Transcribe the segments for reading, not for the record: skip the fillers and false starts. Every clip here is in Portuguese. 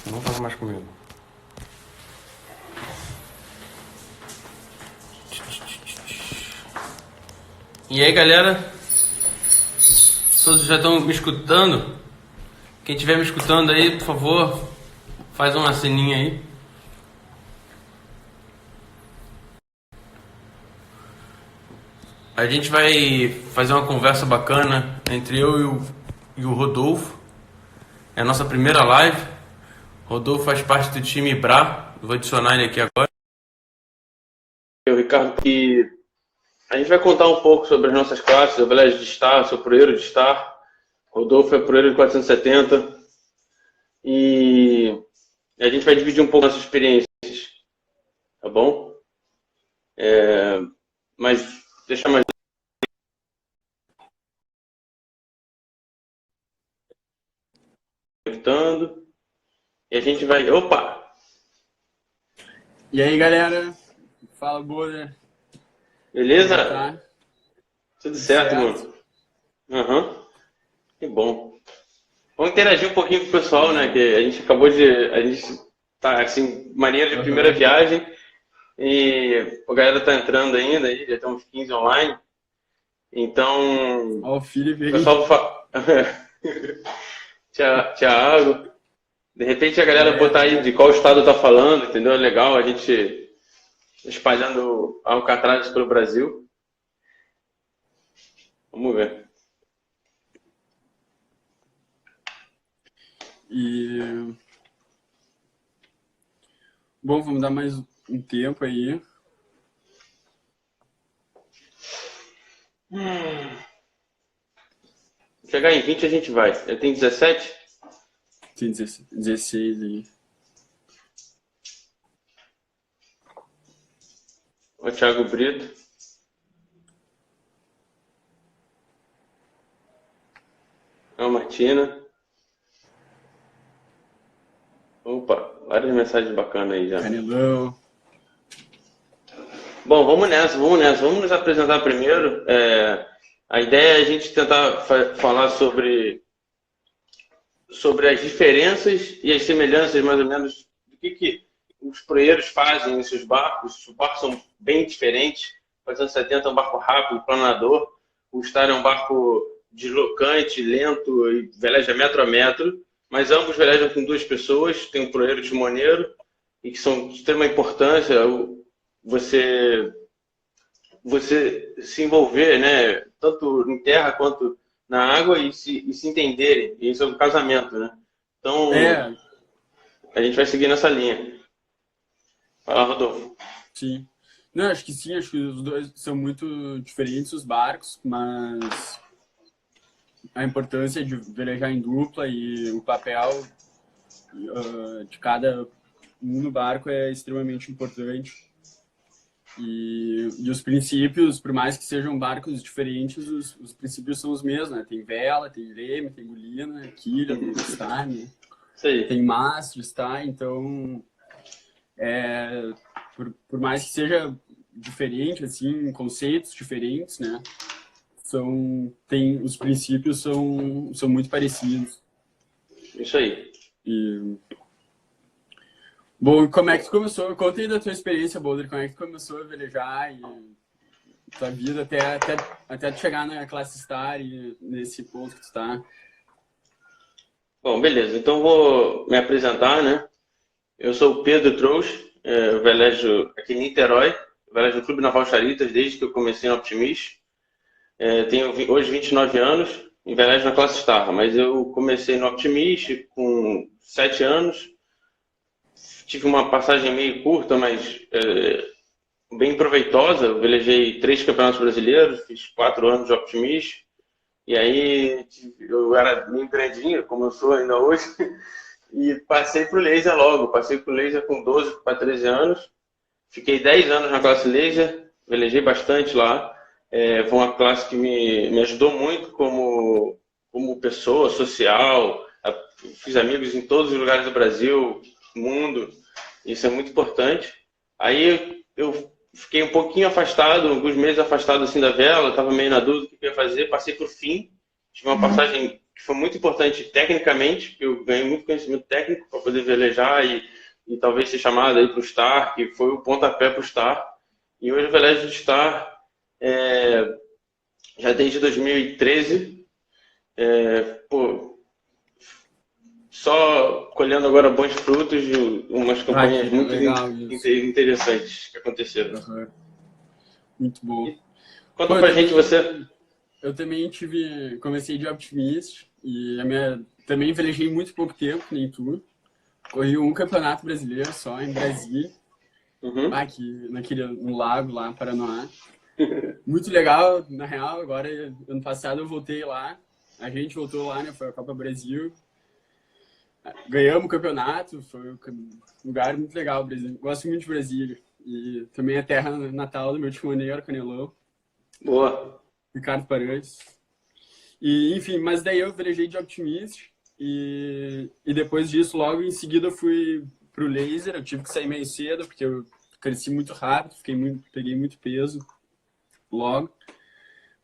Não fala mais comigo. E aí, galera? Todos já estão me escutando? Quem estiver me escutando aí, por favor, faz uma ceninha aí. A gente vai fazer uma conversa bacana entre eu e o Rodolfo. É a nossa primeira live. O Rodolfo faz parte do time Bra. Eu vou adicionar ele aqui agora. O Ricardo, que a gente vai contar um pouco sobre as nossas classes. Eu, Velez de Star, sou proeiro de Star. Rodolfo é proeiro de 470. E a gente vai dividir um pouco nossas experiências, tá bom? Mas deixa mais conectando. E a gente vai... Opa! E aí, galera? Fala, Boder. Beleza? Tá? Tudo certo, mano? Aham. Que bom. Vamos interagir um pouquinho com o pessoal, né? Que a gente acabou de... A gente tá, assim, maneira de primeira viagem. E a galera tá entrando ainda aí, já estão uns 15 online. Então... Ó, o Felipe O aí. pessoal... Tiago. De repente a galera botar aí de qual estado tá falando, entendeu? É legal a gente espalhando Alcatraz pelo Brasil. Vamos ver. E... Bom, vamos dar mais um tempo aí. Chegar em 20 a gente vai. Eu tenho 17? Tem 16 aí. O Thiago Brito. A Martina. Opa, várias mensagens bacanas aí já. Canelão. Bom, vamos nessa. Vamos nos apresentar primeiro. A ideia é a gente tentar falar sobre as diferenças e as semelhanças, mais ou menos, do que os proeiros fazem em seus barcos. Os barcos são bem diferentes. O 470 é um barco rápido, planador. O Star é um barco deslocante, lento e veleja metro a metro. Mas ambos velejam com duas pessoas. Tem um proeiro e timoneiro, e que são de extrema importância. Você se envolver, né, tanto em terra quanto na água e se entenderem. E isso é um casamento, né? Então, a gente vai seguir nessa linha. Fala, Rodolfo. Sim. Não, acho que sim, acho que os dois são muito diferentes, os barcos, mas a importância de velejar em dupla e o papel de cada um no barco é extremamente importante. E os princípios, por mais que sejam barcos diferentes, os princípios são os mesmos, né? Tem vela, tem leme, tem golina, quilha, tem Star, né? Tem mastro, Star, então por mais que seja diferente, assim, conceitos diferentes, né? Os princípios são muito parecidos. Isso aí. Bom, como é que tu começou? Conta aí da tua experiência, Boulder. Como é que tu começou a velejar e tua vida até tu chegar na classe Star e nesse ponto que tu está? Bom, beleza. Então vou me apresentar, né? Eu sou o Pedro Trouxe, velejo aqui em Niterói, velejo no Clube Naval Charitas desde que eu comecei no Optimist. Tenho hoje 29 anos e velejo na classe Star, mas eu comecei no Optimist com 7 anos. Tive uma passagem meio curta, mas bem proveitosa. Eu velejei 3 campeonatos brasileiros, fiz 4 anos de Optimist. E aí eu era meio grandinho, como eu sou ainda hoje, e passei pro laser logo. Passei pro laser com 12 para 13 anos. Fiquei 10 anos na classe laser, velejei bastante lá. Foi uma classe que me ajudou muito como pessoa social. Fiz amigos em todos os lugares do Brasil, mundo. Isso é muito importante. Aí eu fiquei um pouquinho afastado, alguns meses afastado assim da vela, estava meio na dúvida do que eu ia fazer. Passei por fim, tive uma passagem que foi muito importante tecnicamente, porque eu ganhei muito conhecimento técnico para poder velejar e talvez ser chamado aí para o Star, que foi o pontapé para o Star. E hoje o velejo de Star, já desde 2013, pô, só colhendo agora bons frutos de umas campanhas que muito legal interessantes que aconteceram. Uhum. Muito bom. Conta pra gente você. Eu também comecei de Optimist e também velejei muito pouco tempo, nem tu. Corri um campeonato brasileiro só em Brasília, Uhum. aqui no lago lá, Paranoá. Muito legal, na real. Agora, ano passado eu voltei lá, a gente voltou lá, né? Foi a Copa Brasil. Ganhamos o campeonato, foi um lugar muito legal, Brasil. Gosto muito de Brasília. E também a terra natal do meu timoneiro, Canelão. Boa. Ricardo Paranhos. E, enfim, mas daí eu velejei de Optimist e depois disso, logo em seguida, eu fui pro laser. Eu tive que sair meio cedo, porque eu cresci muito rápido, peguei muito peso logo.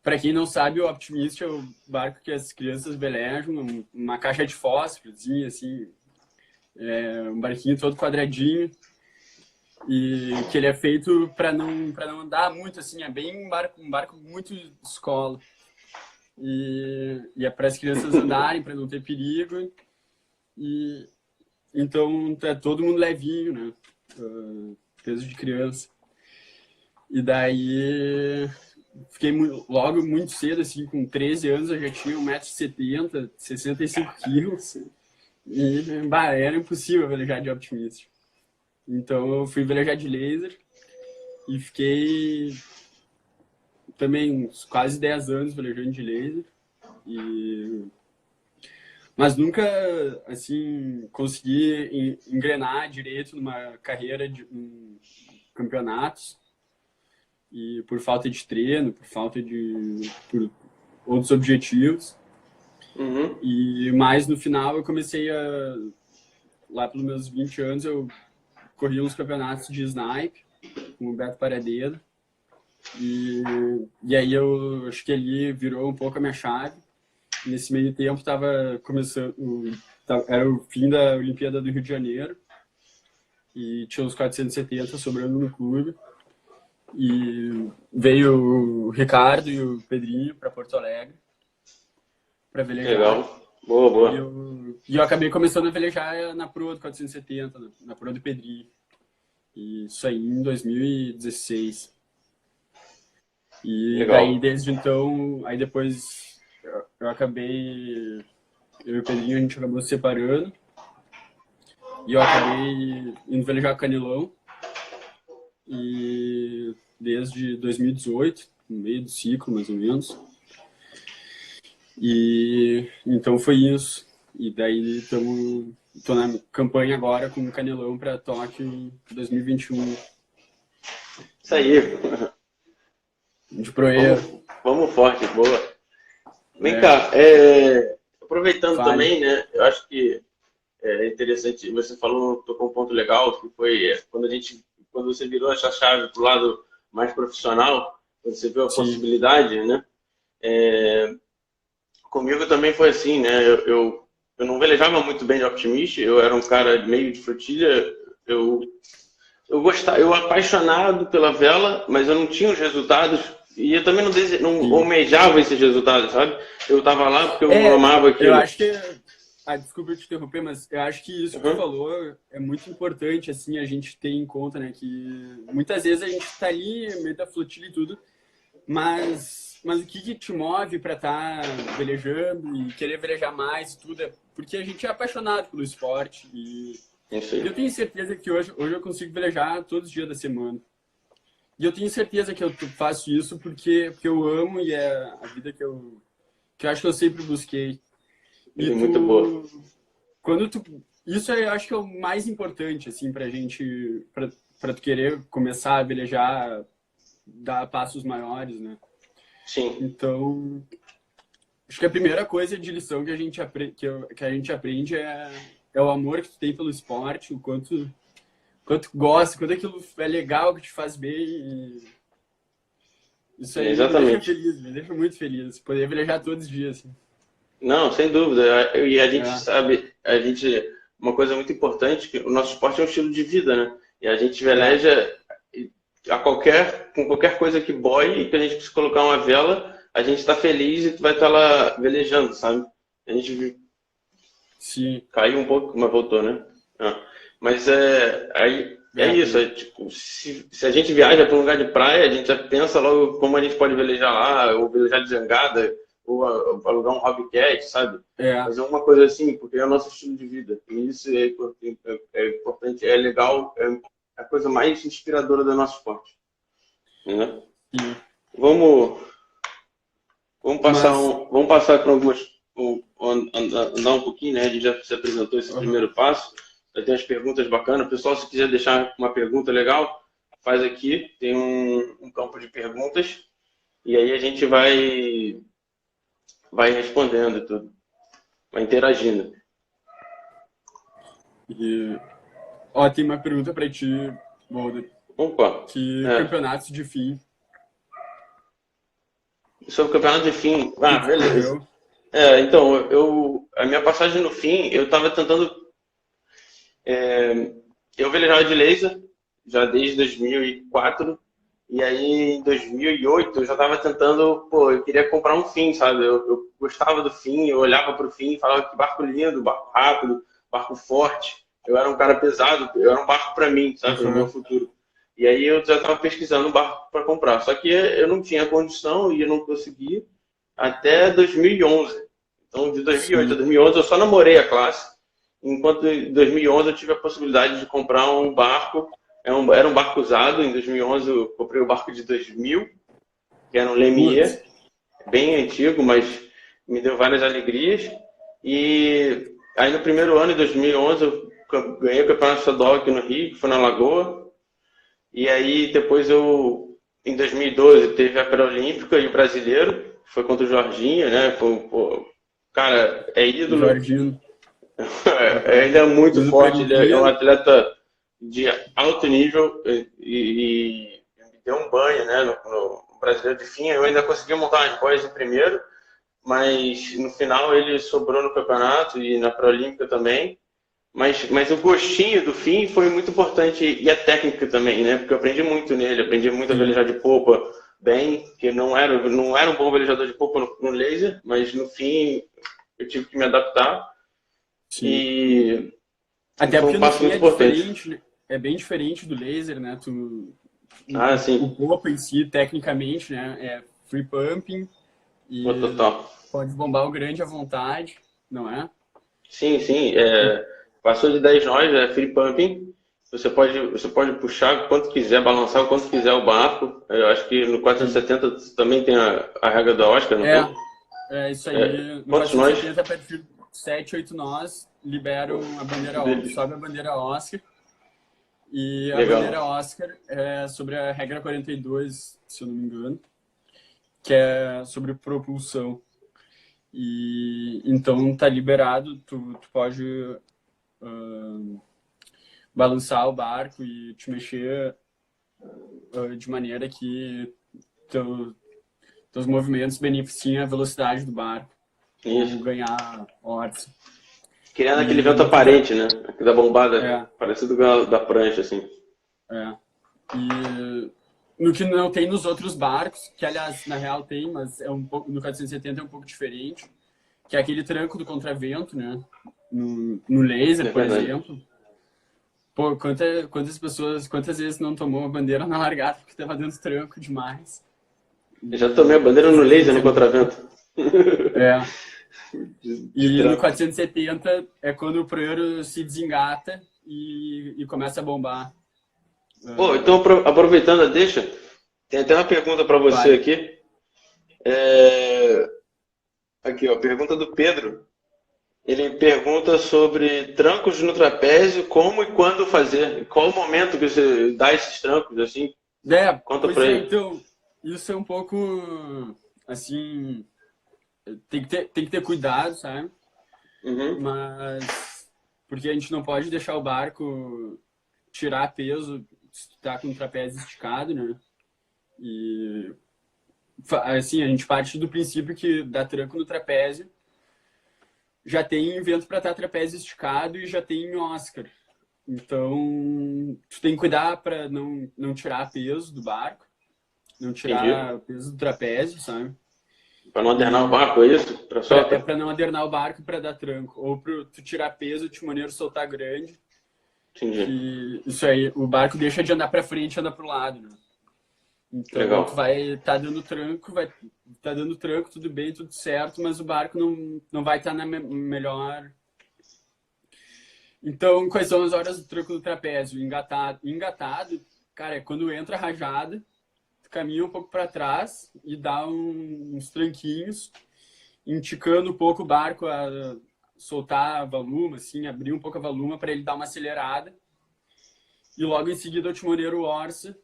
Para quem não sabe, o Optimist é o barco que as crianças velejam, uma caixa de fósforos, assim, um barquinho todo quadradinho, e que ele é feito para não andar muito, assim, é bem um barco muito de escola. E é para as crianças andarem, para não ter perigo. E então é todo mundo levinho, né? Peso de criança. E daí fiquei logo muito cedo, assim, com 13 anos, eu já tinha 1,70 m, 65 quilos. E era impossível velejar de Optimist. Então eu fui velejar de laser e fiquei também uns quase 10 anos velejando de laser. Mas nunca, assim, consegui engrenar direito numa carreira de campeonatos. E por falta de treino, por outros objetivos. Uhum. Mas no final eu comecei lá pelos meus 20 anos, eu corri uns campeonatos de snipe com o Beto Paradeiro. E aí eu acho que ali virou um pouco a minha chave. Nesse meio tempo estava começando, era o fim da Olimpíada do Rio de Janeiro e tinha uns 470 sobrando no clube. E veio o Ricardo e o Pedrinho para Porto Alegre para velejar. Legal. Boa. E eu acabei começando a velejar na proa do 470, na proa do Pedrinho. E isso aí em 2016. E Legal. daí, desde então, aí depois eu acabei... Eu e o Pedrinho, a gente acabou se separando. E eu acabei indo velejar Canelão. E desde 2018, no meio do ciclo, mais ou menos. E então foi isso. E daí tô na campanha agora com o Canelão para Tóquio 2021. Isso aí. De proeiro. Vamos forte, boa. Vem cá, aproveitando também, né? Eu acho que é interessante, você tocou um ponto legal, que foi quando você virou essa chave para o lado mais profissional, quando você viu a possibilidade, né? Comigo também foi assim, né? Eu não velejava muito bem de Optimist, eu era um cara meio de flotilha, eu apaixonado pela vela, mas eu não tinha os resultados e eu também não almejava esses resultados, sabe? Eu tava lá porque eu amava aquilo. Eu acho que... desculpa te interromper, mas eu acho que isso que tu falou é muito importante, assim, a gente ter em conta, né? Que muitas vezes a gente tá ali, meio da flotilha e tudo, mas o que te move para estar velejando e querer velejar mais e tudo? É porque a gente é apaixonado pelo esporte e eu tenho certeza que hoje eu consigo velejar todos os dias da semana. E eu tenho certeza que eu faço isso porque eu amo e é a vida que eu acho que eu sempre busquei. E muito boa. Isso eu acho que é o mais importante, assim, pra gente, pra tu querer começar a velejar, dar passos maiores, né? Sim. Então, acho que a primeira coisa de lição que a gente aprende é o amor que tu tem pelo esporte, o quanto gosta, quanto aquilo é legal, que te faz bem. E isso aí me deixa feliz, me deixa muito feliz. Poder velejar todos os dias. Assim. Não, sem dúvida. E a gente É, sabe, uma coisa muito importante, que o nosso esporte é um estilo de vida, né? E a gente é, veleja com qualquer coisa que boie e que a gente precisa colocar uma vela, a gente está feliz e vai estar lá velejando, sabe? A gente sim, caiu um pouco, mas voltou, né? Ah, mas aí é isso, foi. tipo, se a gente viaja para um lugar de praia, a gente já pensa logo como a gente pode velejar lá, ou velejar de jangada, ou alugar um hobbycat, sabe? É, Fazer uma coisa assim, porque é o nosso estilo de vida. E isso é importante, é legal, é a coisa mais inspiradora do nosso esporte, né? sim. Vamos, Mas, vamos passar por algumas, andar um pouquinho, né? A gente já se apresentou esse aham. primeiro passo, já tem umas perguntas bacanas. Pessoal, se quiser deixar uma pergunta legal, faz aqui, tem um campo de perguntas, e aí a gente vai respondendo e tudo, vai interagindo. E, ó, tem uma pergunta pra ti, Boulder. Opa, Que é, campeonatos de fim sobre o campeonato de fim, que ah, tu beleza. correu? Então, a minha passagem no fim, eu estava tentando. Eu velejava de laser já desde 2004. E aí, em 2008, eu já estava tentando, pô, eu queria comprar um fim, sabe? Eu gostava do fim, eu olhava para o fim e falava que barco lindo, barco rápido, barco forte. Eu era um cara pesado, eu era um barco para mim, sabe? No meu Aham. futuro. E aí eu já estava pesquisando um barco para comprar. Só que eu não tinha condição e eu não consegui até 2011. Então, de 2008 a Sim. 2011, eu só namorei a classe. Enquanto em 2011 eu tive a possibilidade de comprar um barco. Era um barco usado. Em 2011 eu comprei o barco de 2000, que era um Putz. Lemier, bem antigo, mas me deu várias alegrias. E aí no primeiro ano, em 2011, eu ganhei o campeonato estadual aqui no Rio, que foi na Lagoa. E aí depois em 2012, teve a pré-olímpica e o brasileiro, que foi contra o Jorginho, né? Pô, cara, é ídolo. Jorginho. Ele Aham. é muito No forte, ele é um PNG. atleta de alto nível e me deu um banho, né? No brasileiro de fim, eu ainda consegui montar as boias em primeiro, mas no final ele sobrou no campeonato e na pré-olímpica também. Mas o gostinho do fim foi muito importante e a técnica também, né? Porque eu aprendi muito nele, aprendi muito a Sim. velejar de popa bem, que não era um bom velejador de popa no laser, mas no fim eu tive que me adaptar Sim. e Até foi porque um no passo fim muito é importante. diferente, né? É bem diferente do laser, né? Ah, O sim, corpo em si, tecnicamente, né? É free pumping pô, e total. pode bombar o grande à vontade, não é? Sim, sim. Passou de 10 nós, é free pumping. Você pode puxar quanto quiser, balançar o quanto quiser o barco. Eu acho que no Sim. 470 também tem a regra da Oscar, não É, tem? é isso aí. No Quantos nós? 470, a partir de 7, 8 nós, liberam a bandeira, sobe a bandeira Oscar. E a Legal. bandeira Oscar é sobre a regra 42, se eu não me engano, que é sobre propulsão. E então tá liberado, tu pode balançar o barco e te mexer de maneira que teu, teus movimentos beneficiem a velocidade do barco ou Isso. ganhar órbita. Criando aquele E vento no que aparente, né? Da bombada, é, parecido com a da prancha, assim. é. E no que não tem nos outros barcos, que aliás na real tem, mas é um pouco no 470 é um pouco diferente, que é aquele tranco do contravento, né? No laser, É por verdade. exemplo. Pô, quantas pessoas, quantas vezes não tomou a bandeira na largada porque tava dando tranco demais? Eu já tomei E a no bandeira no laser, 470 no não. contravento. É. De E no tranco. 470 é quando o proeiro se desengata e começa a bombar. Pô, então aproveitando a deixa, tem até uma pergunta para você Vai. aqui. É, Aqui, ó, pergunta do Pedro. Ele pergunta sobre trancos no trapézio, como e quando fazer. Qual o momento que você dá esses trancos, assim? É, Conta pois pra é, ele. então, isso é um pouco, assim, tem que ter cuidado, sabe? Uhum. Mas, porque a gente não pode deixar o barco tirar peso se tu tá com o trapézio esticado, né? E, assim, a gente parte do princípio que dá tranco no trapézio já tem vento para estar trapézio esticado e já tem Oscar. Então, tu tem que cuidar para não tirar peso do barco, não Entendi. tirar peso do trapézio, sabe? Para não adernar o E barco, é isso? Para é solta? para não adernar o barco para dar tranco. Ou para tu tirar peso, o timoneiro soltar grande, Entendi. que isso aí, o barco deixa de andar para frente e anda para o lado, né? Então, tu Legal. vai tá dando tranco, tudo bem, tudo certo, mas o barco não vai estar na melhor. Então, quais são as horas do tranco do trapézio? Engatado, cara, é quando entra a rajada, tu caminha um pouco para trás e dá uns tranquinhos, indicando um pouco o barco a soltar a valuma, assim, abrir um pouco a valuma para ele dar uma acelerada. E logo em seguida o timoneiro orça,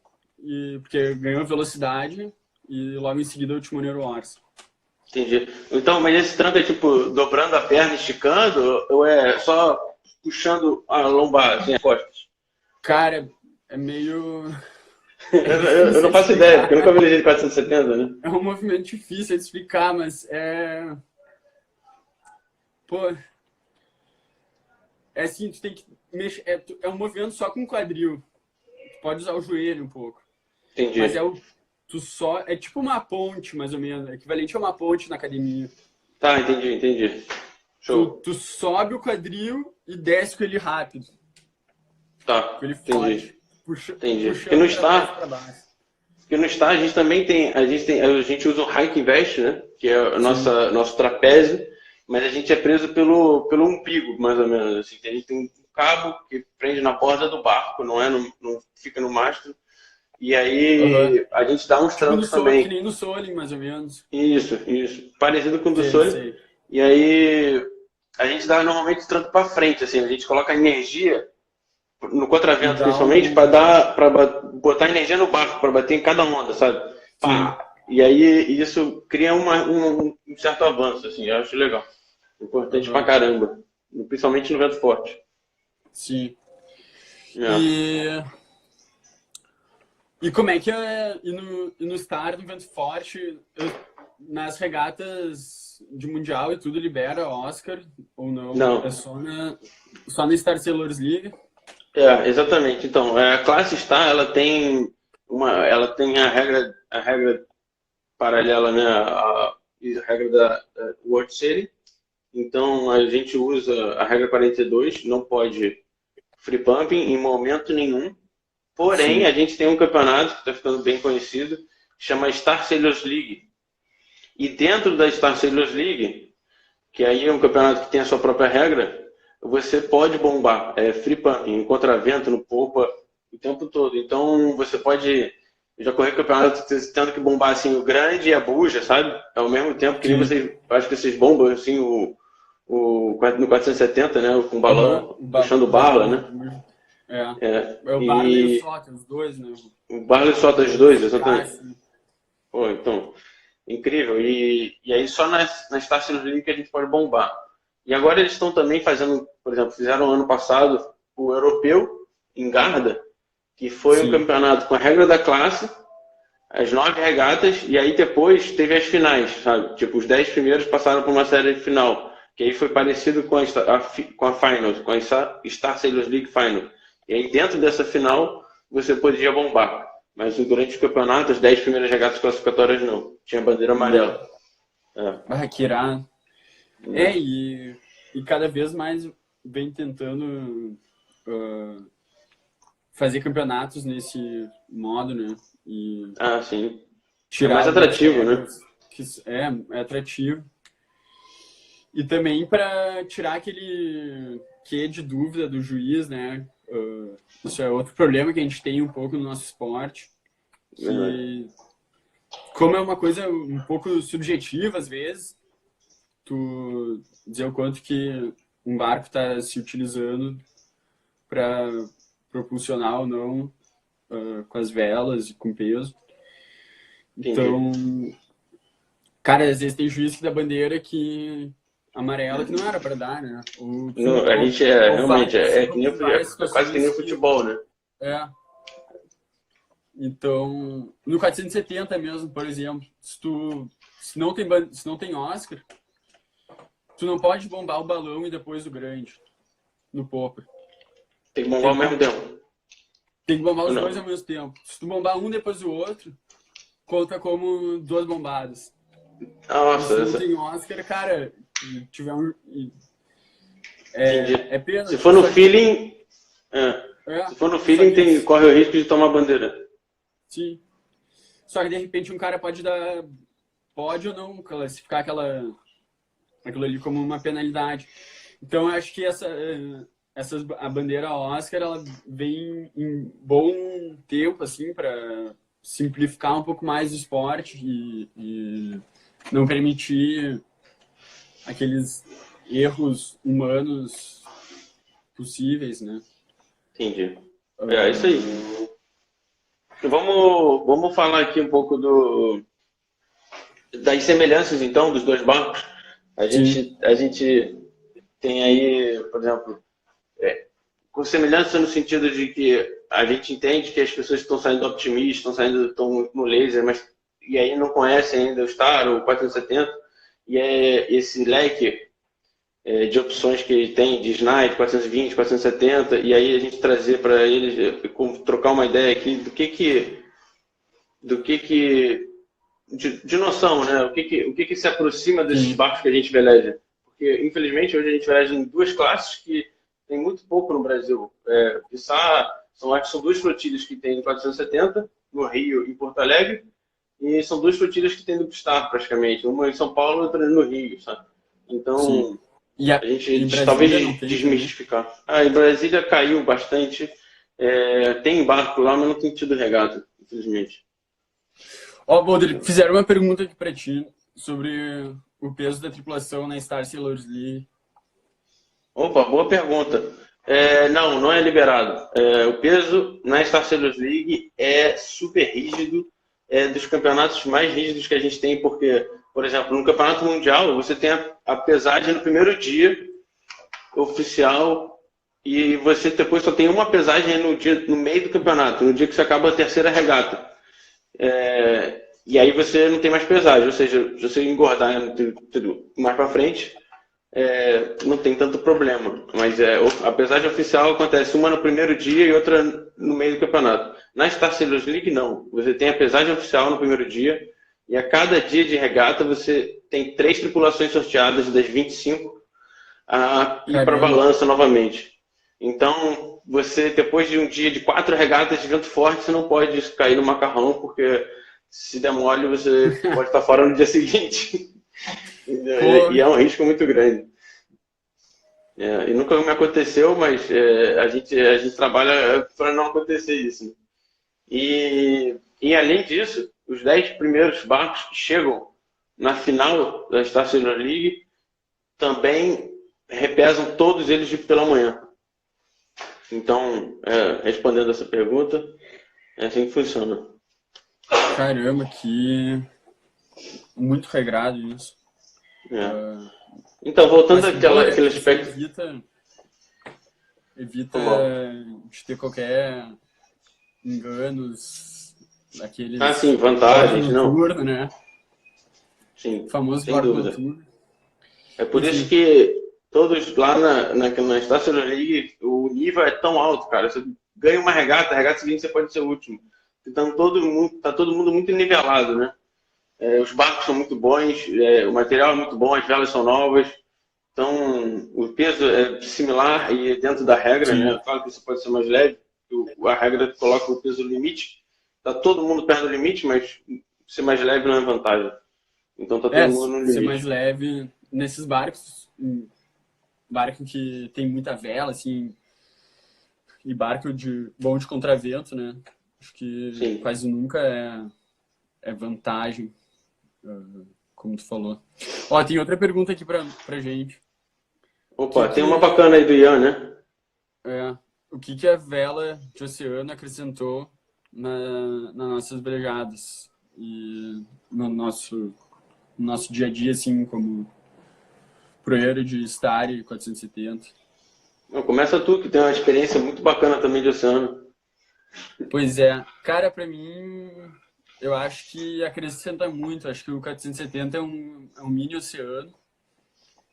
porque ganhou velocidade, e logo em seguida o timoneiro orça. Entendi. Então, mas esse tranco é tipo dobrando a perna, esticando, ou é só puxando a lombar, assim, as costas? Cara, é meio. É Eu difícil não de faço ideia, porque eu nunca explicar. vi de 470, né? É um movimento difícil de explicar, mas é. Pô, é assim, tu tem que mexer. É um movimento só com o quadril. Tu pode usar o joelho um pouco. Mas Entendi. Tu só. É tipo uma ponte, mais ou menos. Equivalente a uma ponte na academia. Tá, entendi, entendi. Show. Tu sobe o quadril e desce com ele rápido. Tá, Com ele entendi. forte. Entendi. Puxando o trapézio para baixo. Porque no Star a gente também a gente usa o Hike Vest, né? Que é o Sim. nosso trapézio, mas a gente é preso pelo umbigo, mais ou menos. Assim, a gente tem um cabo que prende na borda do barco, não fica no mastro. E Aham. aí a gente dá uns Tipo trancos que também. nem no Soling, mais ou menos. Isso, isso. Parecido com o do Sei, Sony. sei. E aí a gente dá normalmente tranco para frente, assim, a gente coloca energia no E contravento dá principalmente um. para botar energia no barco, para bater em cada onda, sabe? Sim. Pá! E aí isso cria um certo avanço, assim, eu acho legal. Importante pra Aham. caramba. Principalmente no vento forte. Sim. É. E, e como é que é? E no Star, no vento forte, nas regatas de Mundial e tudo libera Oscar ou não? É Não. só na Star Sailors League? É, exatamente. Então, a classe Star, ela tem a regra paralela, né, a regra da World Series. Então, a gente usa a regra 42, não pode free pumping em momento nenhum. Porém, a Sim. gente tem um campeonato que está ficando bem conhecido, que chama Star Sailors League. E dentro da Star Sailors League, que aí é um campeonato que tem a sua própria regra, você pode bombar free pumping, em contravento, no popa, o tempo todo. Então, você pode já correr campeonato tendo que bombar assim o grande e a buja, sabe? Ao mesmo tempo que nem Sim. vocês, acho que vocês bombam assim no 470, né? Com Aham. balão, puxando barra, Balão, a né? buja. É. É, É o Barley e o e Slot, os dois, né? o barra só das Pra dois, unificar, exatamente. assim. Pô, então, incrível. E aí só nas taxas livres que a gente pode bombar. E agora eles estão também fazendo, por exemplo, fizeram ano passado o europeu em Garda, que foi um Sim. campeonato com a regra da classe, as 9 regatas, e aí depois teve as finais, sabe? Tipo, os 10 primeiros passaram por uma série final, que aí foi parecido com a Finals, com a Star Sailors League Final. E aí dentro dessa final você podia bombar. Mas durante o campeonato, as 10 primeiras regatas classificatórias não. Tinha bandeira Não. amarela. É, Ah, que irado. né? E cada vez mais vem tentando fazer campeonatos nesse modo, né? E Ah, sim. É tirar mais algumas atrativo, né? regras que é atrativo. E também para tirar aquele quê de dúvida do juiz, né? Isso é outro problema que a gente tem um pouco no nosso esporte, Verdade. que como é uma coisa um pouco subjetiva às vezes, tu dizer o quanto que um barco está se utilizando para propulsionar ou não com as velas e com peso. Entendi. Então, cara, às vezes tem juiz que dá bandeira que amarela que não era para dar, né? No, a gente é, realmente, Várias é quase que nem situações o que futebol, né? é. Então, no 470 mesmo, por exemplo, se não tem Oscar, Tu não pode bombar o balão e depois o grande, no poker. Tem que bombar ao mesmo tempo. Tem que bombar Ou os não? dois ao mesmo tempo. Se tu bombar um depois do outro, conta como 2 bombadas. E Nossa, se não tem Oscar, cara, e tiver entendi. é Se pênalti. for no feeling, se for no Só feeling, que, corre o risco de tomar bandeira. sim. Só que de repente um cara pode ou não classificar aquilo ali como uma penalidade. Então eu acho que a bandeira Oscar, ela vem em bom tempo, assim, para simplificar um pouco mais o esporte e não permitir aqueles erros humanos possíveis, né? Entendi. É isso aí. Vamos falar aqui um pouco das semelhanças, então, dos dois barcos. Sim, A gente tem aí, por exemplo, com semelhança no sentido de que a gente entende que as pessoas estão saindo optimistas, estão no laser, mas e aí não conhecem ainda o Star, o 470, e é esse leque de opções que ele tem, de Snipe, 420, 470, e aí a gente trazer para eles, trocar uma ideia aqui de noção, né? O que se aproxima desses sim. barcos que a gente veleja? Porque, infelizmente, hoje a gente veleja em duas classes que tem muito pouco no Brasil. Acho que são duas flotilhas que tem no 470, no Rio e em Porto Alegre, e são duas flotilhas que tem no Star, praticamente. Uma em São Paulo e outra no Rio, sabe? Sim. Então, E a gente em Brasília não talvez tem também? desmistificar. Em Brasília caiu bastante. Tem barco lá, mas não tem tido regata, infelizmente. Ó, Boldri, fizeram uma pergunta aqui pra ti sobre o peso da tripulação na Star Sailors League. Opa, boa pergunta. Não é liberado. O peso na Star Sailors League é super rígido, é dos campeonatos mais rígidos que a gente tem, porque, por exemplo, no Campeonato Mundial, você tem a pesagem no primeiro dia oficial e você depois só tem uma pesagem no meio do campeonato, no dia que você acaba a terceira regata. E aí você não tem mais pesagem, ou seja, se você engordar mais para frente, não tem tanto problema. Mas a pesagem oficial acontece uma no primeiro dia e outra no meio do campeonato. Na Star Sailors League, não. Você tem a pesagem oficial no primeiro dia e a cada dia de regata você tem 3 tripulações sorteadas das 25 a ir para a Caramba. balança novamente. Então, você, depois de um dia de 4 regatas de vento forte, você não pode cair no macarrão, porque se der mole, você pode estar fora no dia seguinte. Pô, E é um risco muito grande. E nunca me aconteceu, mas a gente trabalha para não acontecer isso. E além disso, os 10 primeiros barcos que chegam na final da Star Sailor League também repesam todos eles pela manhã. Então, respondendo essa pergunta, é assim que funciona. caramba, que muito regrado isso. Então, voltando Mas que bom, né? àquele Porque isso aspecto. evita de ter qualquer enganos, Sim, aqueles barco vantagens, não. noturno, né? Sim, O famoso sem barco dúvida. noturno. É por isso Enfim, que todos lá na Star Sailor League, o nível é tão alto, cara. Você ganha uma regata, a regata seguinte você pode ser o último. Então tá todo mundo muito nivelado, né? Os barcos são muito bons, o material é muito bom, as velas são novas. Então, o peso é similar e é dentro da regra, sim. né? Claro que você pode ser mais leve, a regra coloca o peso no limite. Tá todo mundo perto do limite, mas ser mais leve não é vantagem. Então tá todo mundo no Ser mais limite. leve nesses barcos, barco que tem muita vela, assim, e barco bom de contravento, né? Acho que Sim. quase nunca é vantagem, como tu falou. Ó, tem outra pergunta aqui pra gente. Opa, Que tem uma bacana que, aí do Ian, né? o que a vela de oceano acrescentou nas nossas velejadas e no nosso dia a dia, assim, como proeiro de Star 470? Não, começa tu, que tem uma experiência muito bacana também de oceano. Pois é, cara, pra mim, eu acho que acrescenta muito. Acho que o 470 é um mini oceano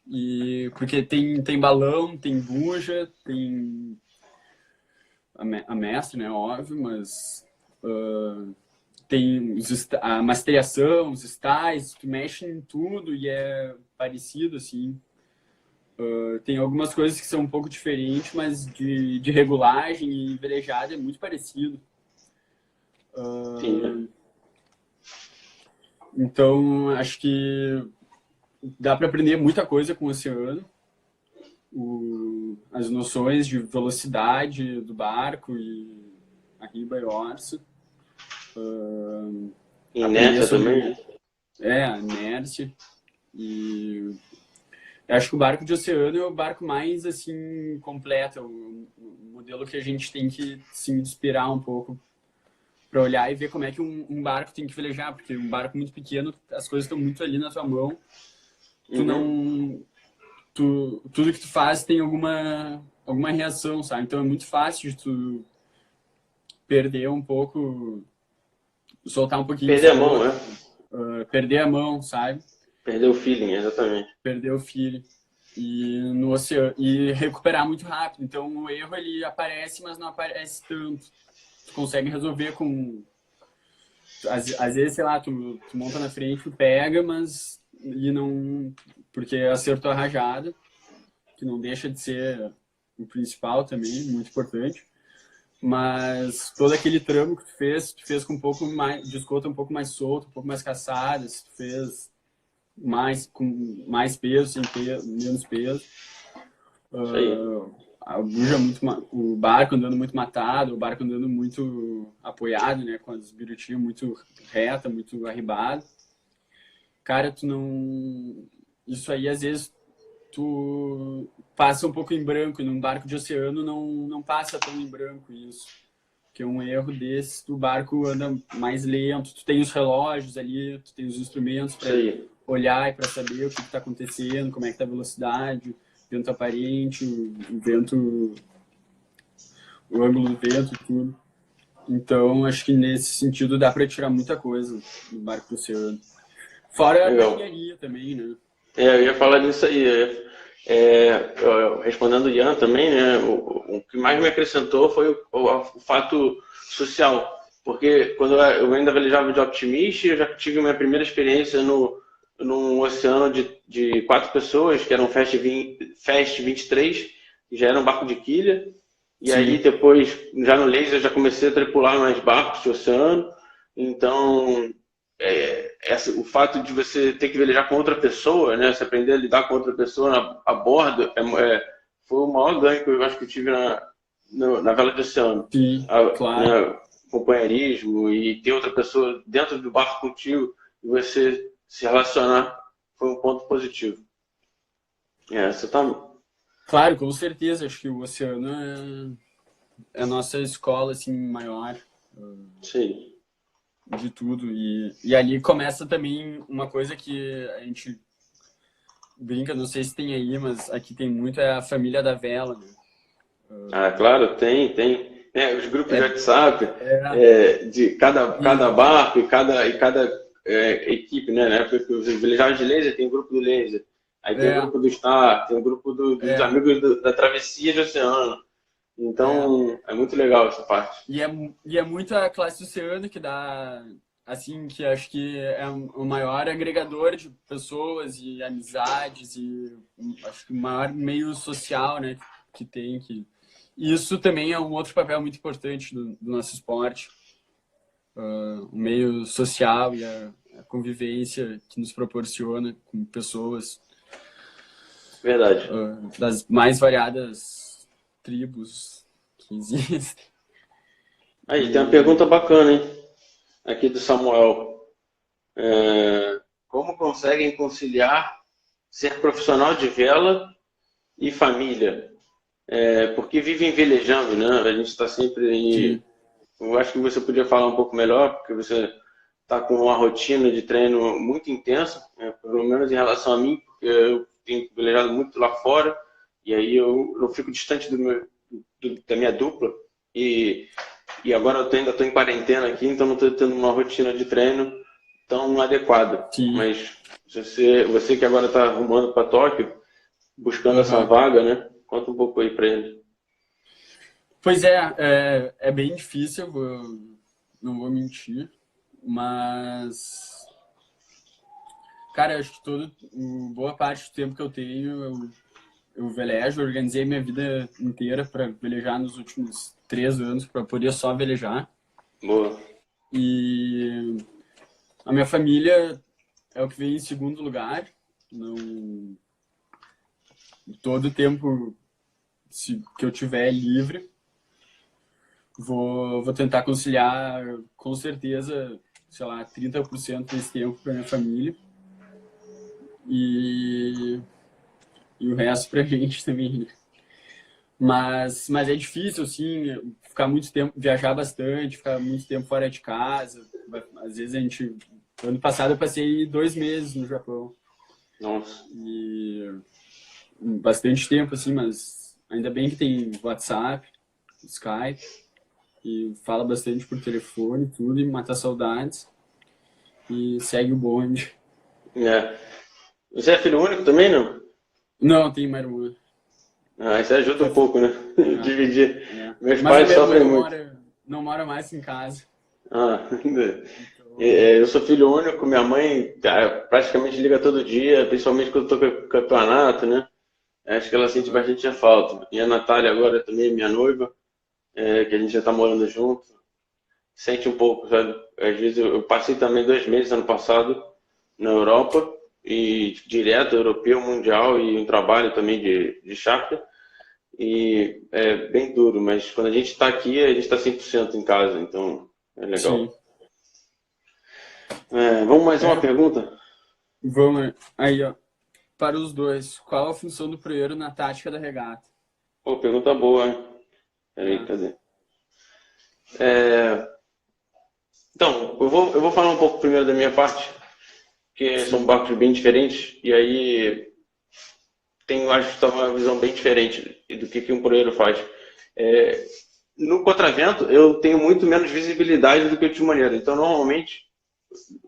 E porque tem balão, tem buja, tem a mestre, né, óbvio, mas tem a mastreação, os styles, tu mexe em tudo e é parecido, assim. Tem algumas coisas que são um pouco diferentes, mas de regulagem e velejada é muito parecido. Sim. Então, acho que dá para aprender muita coisa com o oceano. As noções de velocidade do barco e arriba e orça. Inércia também, né? A inércia. E acho que o barco de oceano é o barco mais assim completo, o modelo que a gente tem que se inspirar um pouco para olhar e ver como é que um barco tem que velejar, porque um barco muito pequeno, as coisas estão muito ali na tua mão. Tudo que tu faz tem alguma reação, sabe? Então é muito fácil de tu perder um pouco, soltar um pouquinho Perder a mão, né? Perder a mão, sabe? Perder o feeling, exatamente. Perder o feeling. E no oceano, e recuperar muito rápido. Então o erro ele aparece, mas não aparece tanto. Tu consegue resolver com às vezes, sei lá, tu monta na frente, tu pega, mas e não, porque acertou a rajada, que não deixa de ser o principal também, muito importante. Mas todo aquele tramo que tu fez com um pouco mais de escota, um pouco mais solto, um pouco mais caçada, se tu fez com mais peso, sem peso, menos peso. A buja o barco andando muito matado, o barco andando muito apoiado, né, com as birutinhas muito reta, muito arribado. Cara, tu não... Isso aí, às vezes, tu passa um pouco em branco, e num barco de oceano não passa tão em branco isso. Porque um erro desse, o barco anda mais lento, tu tem os relógios ali, tu tem os instrumentos para olhar e para saber o que está acontecendo, como é que tá a velocidade, vento aparente, o vento, o ângulo do vento, tudo. Então, acho que nesse sentido dá para tirar muita coisa do barco do oceano. Fora a engenharia também, né? Eu ia falar disso aí. Respondendo o Ian também, né? O que mais me acrescentou foi o fato social. Porque quando eu ainda velejava de Optimist, eu já tive minha primeira experiência num oceano de 4 pessoas, que era um Fast 23, que já era um barco de quilha. E Sim. Aí depois, já no laser, já comecei a tripular mais barcos de oceano. Então, o fato de você ter que velejar com outra pessoa, né? Você aprender a lidar com outra pessoa a bordo, foi o maior ganho que eu acho que eu tive na vela de oceano. Sim, claro. Né? Companheirismo e ter outra pessoa dentro do barco contigo e você se relacionar foi um ponto positivo. Você tá... Claro, com certeza. Acho que o oceano é a nossa escola assim, maior. Sim. De tudo. E ali começa também uma coisa que a gente brinca, não sei se tem aí, mas aqui tem muito, é a família da vela, né? Claro, tem. Os grupos de WhatsApp de cada barco e cada equipe, né? Porque os velejados de laser tem o grupo do laser, aí tem o grupo do Star, tem o grupo dos amigos da travessia de oceano. Então, é muito legal essa parte. E é muito a classe oceano que dá, assim, que acho que é o maior agregador de pessoas e amizades e acho que o maior meio social, né, que tem. Isso também é um outro papel muito importante do nosso esporte. O meio social e a convivência que nos proporciona com pessoas. Verdade. Das mais variadas tribos que existem. Aí, tem uma pergunta bacana, hein? Aqui do Samuel. Como conseguem conciliar ser profissional de vela e família? Porque vivem velejando, né? A gente está sempre aí... Eu acho que você podia falar um pouco melhor, porque você está com uma rotina de treino muito intensa, pelo menos em relação a mim, porque eu tenho velejado muito lá fora, e aí eu fico distante da minha dupla, e agora eu ainda estou em quarentena aqui, então não estou tendo uma rotina de treino tão adequada. Sim. Mas você que agora está arrumando para Tóquio, buscando essa Aham. vaga, né? Conta um pouco aí para ele. Pois é bem difícil, não vou mentir, mas, cara, eu acho que boa parte do tempo que eu tenho, eu velejo, eu organizei minha vida inteira para velejar nos últimos 3 anos, para poder só velejar. Boa. E a minha família é o que vem em segundo lugar. Não, todo o tempo que eu tiver livre, vou tentar conciliar, com certeza, sei lá, 30% desse tempo para minha família. E o resto pra gente também, né? Mas é difícil, assim, ficar muito tempo, viajar bastante, ficar muito tempo fora de casa. Às vezes ano passado eu passei 2 meses no Japão. Nossa. E bastante tempo, assim, mas ainda bem que tem WhatsApp, Skype, e fala bastante por telefone, tudo, e mata saudades. E segue o bonde. É. Você é filho único também, não? Não, tem mais uma. Ah, isso ajuda um pouco, né? Dividir. É. Meus Mas a pais minha irmã sofrem muito. não mora mais em casa. Ah, Então, eu sou filho único, minha mãe praticamente liga todo dia, principalmente quando eu tô com campeonato, né? Acho que ela sente bastante a falta. E a Natália agora também, minha noiva, que a gente já tá morando junto, sente um pouco, sabe? Às vezes eu passei também 2 meses ano passado na Europa, e direto, europeu, mundial, e um trabalho também de charter. E é bem duro, mas quando a gente está aqui, a gente está 100% em casa, então é sim. legal. Vamos mais uma É, pergunta? vamos aí, ó. Para os dois, qual a função do proeiro na tática da regata? Pô, pergunta boa, hein? Peraí, É. cadê? É, então, eu vou falar um pouco primeiro da minha parte, que são Sim. barcos bem diferentes, e aí tenho, acho que uma visão bem diferente do que um proeiro faz. É, no contravento, eu tenho muito menos visibilidade do que o timoneiro, então normalmente,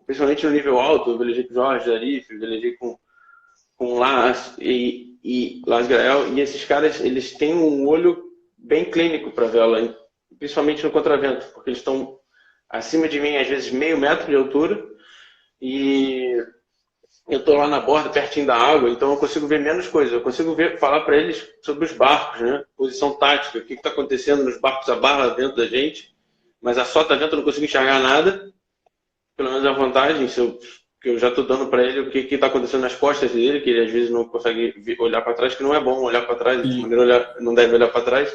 principalmente no nível alto, eu velejei com Jorge, Arif, velejei com Lars e Lars Grael, e esses caras, eles têm um olho bem clínico para vela, principalmente no contravento, porque eles estão acima de mim, às vezes meio metro de altura, e eu estou lá na borda, pertinho da água, então eu consigo ver menos coisas, eu consigo falar para eles sobre os barcos, né? Posição tática, o que está acontecendo nos barcos, a barra dentro da gente, mas a sota-vento eu não consigo enxergar nada, pelo menos a vantagem, que eu já estou dando para ele o que está acontecendo nas costas dele, que ele às vezes não consegue olhar para trás, que não é bom olhar para trás, de Sim. maneira não deve olhar para trás.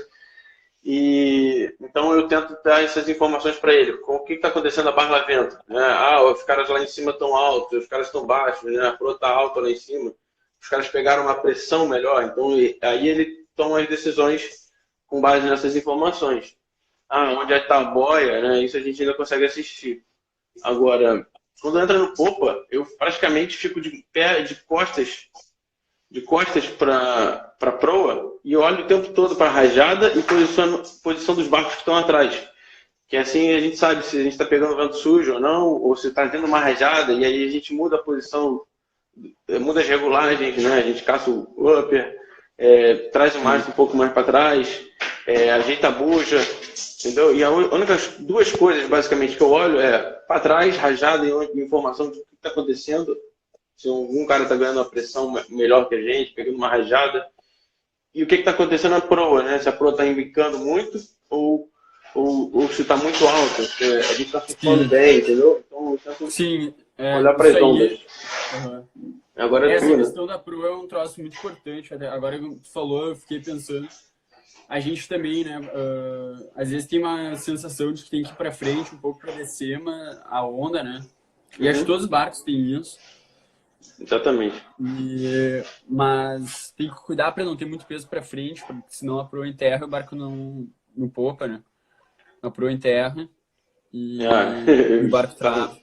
E então eu tento dar essas informações para ele, com o que está acontecendo na barra vento, né? Os caras lá em cima estão altos, os caras estão baixos, né? A proa está alta lá em cima, os caras pegaram uma pressão melhor, então aí ele toma as decisões com base nessas informações. Onde está a boia, né? Isso a gente ainda consegue assistir. Agora, quando entra no popa, eu praticamente fico de pé, de costas para a proa e olho o tempo todo para a rajada e posição dos barcos que estão atrás. Que assim a gente sabe se a gente está pegando vento sujo ou não, ou se está tendo uma rajada, e aí a gente muda a posição, muda as regulagens, né? A gente caça o upper, traz o mastro um pouco mais para trás, ajeita a buja, entendeu? E a única duas coisas basicamente que eu olho é para trás, rajada e informação do que está acontecendo, se algum cara está ganhando uma pressão melhor que a gente, pegando uma rajada, e o que está acontecendo na proa, né? Se a proa está embicando muito ou se está muito alta, se a gente está surfando bem, entendeu? Então eu tento Sim, olhar para as isso ondas. aí. Uhum. Agora é Essa tudo. questão da proa é um troço muito importante. Agora que tu falou, eu fiquei pensando. A gente também, né? Às vezes tem uma sensação de que tem que ir para frente um pouco para descer a onda, né? E acho que todos os barcos têm isso. Exatamente. Mas tem que cuidar para não ter muito peso para frente, porque senão a proa enterra e o barco não popa, né? A proa enterra e o barco trava.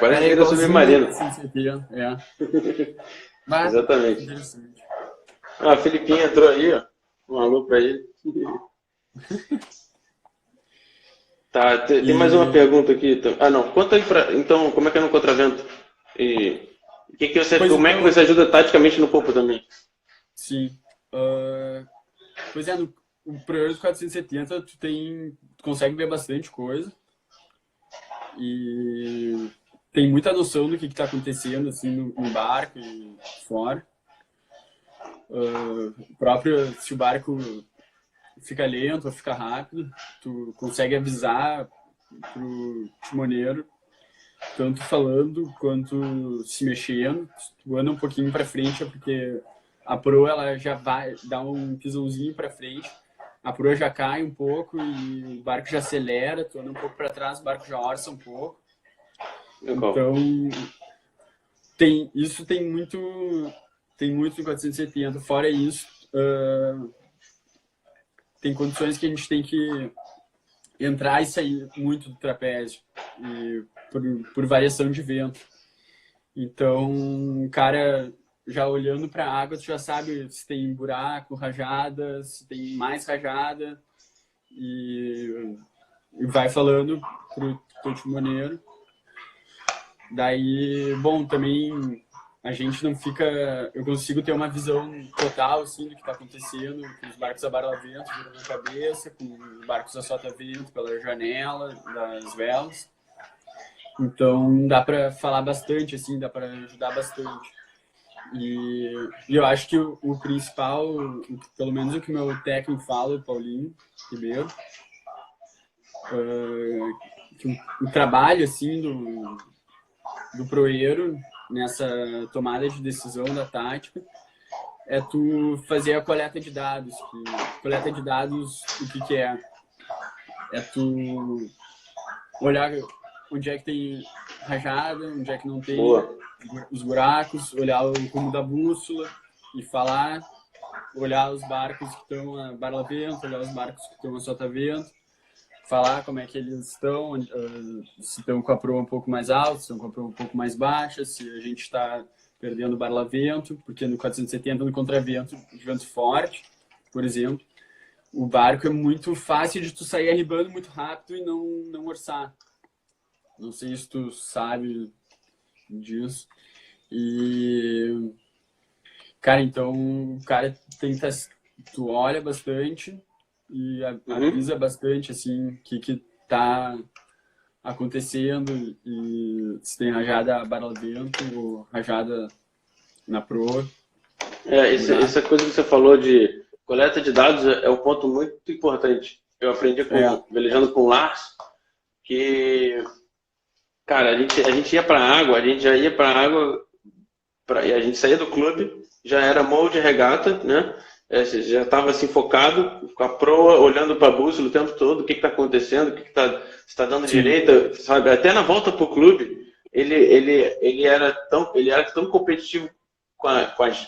Parece É vida submarina. assim, Mas, Exatamente. interessante. A Felipinha entrou aí, ó. Um alô para ele. Tá, tem mais uma pergunta aqui. Não, conta aí então, como é que é no contravento? E como é que você ajuda taticamente no popo também? sim. Pois é, no o Proeiro do 470 tu consegue ver bastante coisa e tem muita noção do que está acontecendo assim no barco e fora. Próprio se o barco fica lento ou fica rápido, tu consegue avisar pro timoneiro, tanto falando quanto se mexendo. Tu anda um pouquinho para frente, é porque a proa ela já vai dar um pisãozinho para frente, a proa já cai um pouco e o barco já acelera, tu anda um pouco para trás, o barco já orça um pouco. Legal. Então, isso tem muito em 470. Fora isso, tem condições que a gente tem que entrar e sair muito do trapézio e por variação de vento. Então, o cara já olhando para a água, tu já sabe se tem buraco, rajada, se tem mais rajada e vai falando pro timoneiro. Daí, bom, também a gente não fica... Eu consigo ter uma visão total, assim, do que está acontecendo, com os barcos a barlavento virando na cabeça, com os barcos a sota-vento pela janela das velas. Então, dá para falar bastante, assim, dá para ajudar bastante. E eu acho que o principal, pelo menos o que o meu técnico fala, o Paulinho Ribeiro, que o trabalho, assim, do proeiro nessa tomada de decisão da tática é tu fazer a coleta de dados. Coleta de dados, o que é? É tu olhar onde é que tem rajada, onde é que não tem. Boa. Os buracos, olhar o rumo da bússola e falar, olhar os barcos que estão a barlavento, olhar os barcos que estão a sotavento, falar como é que eles estão, se estão com a proa um pouco mais alta, se estão com a proa um pouco mais baixa, se a gente está perdendo barlavento, porque no 470, no contravento, de vento forte, por exemplo, o barco é muito fácil de tu sair arribando muito rápido e não orçar. Não sei se tu sabe disso. E, cara, então, o cara tenta, tu olha bastante e avisa bastante, assim, o que tá acontecendo e se tem rajada a barlavento ou rajada na proa. Essa coisa que você falou de coleta de dados é um ponto muito importante. Eu aprendi velejando com o Lars, que, cara, a gente ia para a água, a gente já ia para a água, e a gente saía do clube, já era molde regata, né? Já estava assim focado, com a proa, olhando para a bússola o tempo todo, o que está acontecendo, o que está dando direita, sabe? Até na volta para o clube, ele era tão competitivo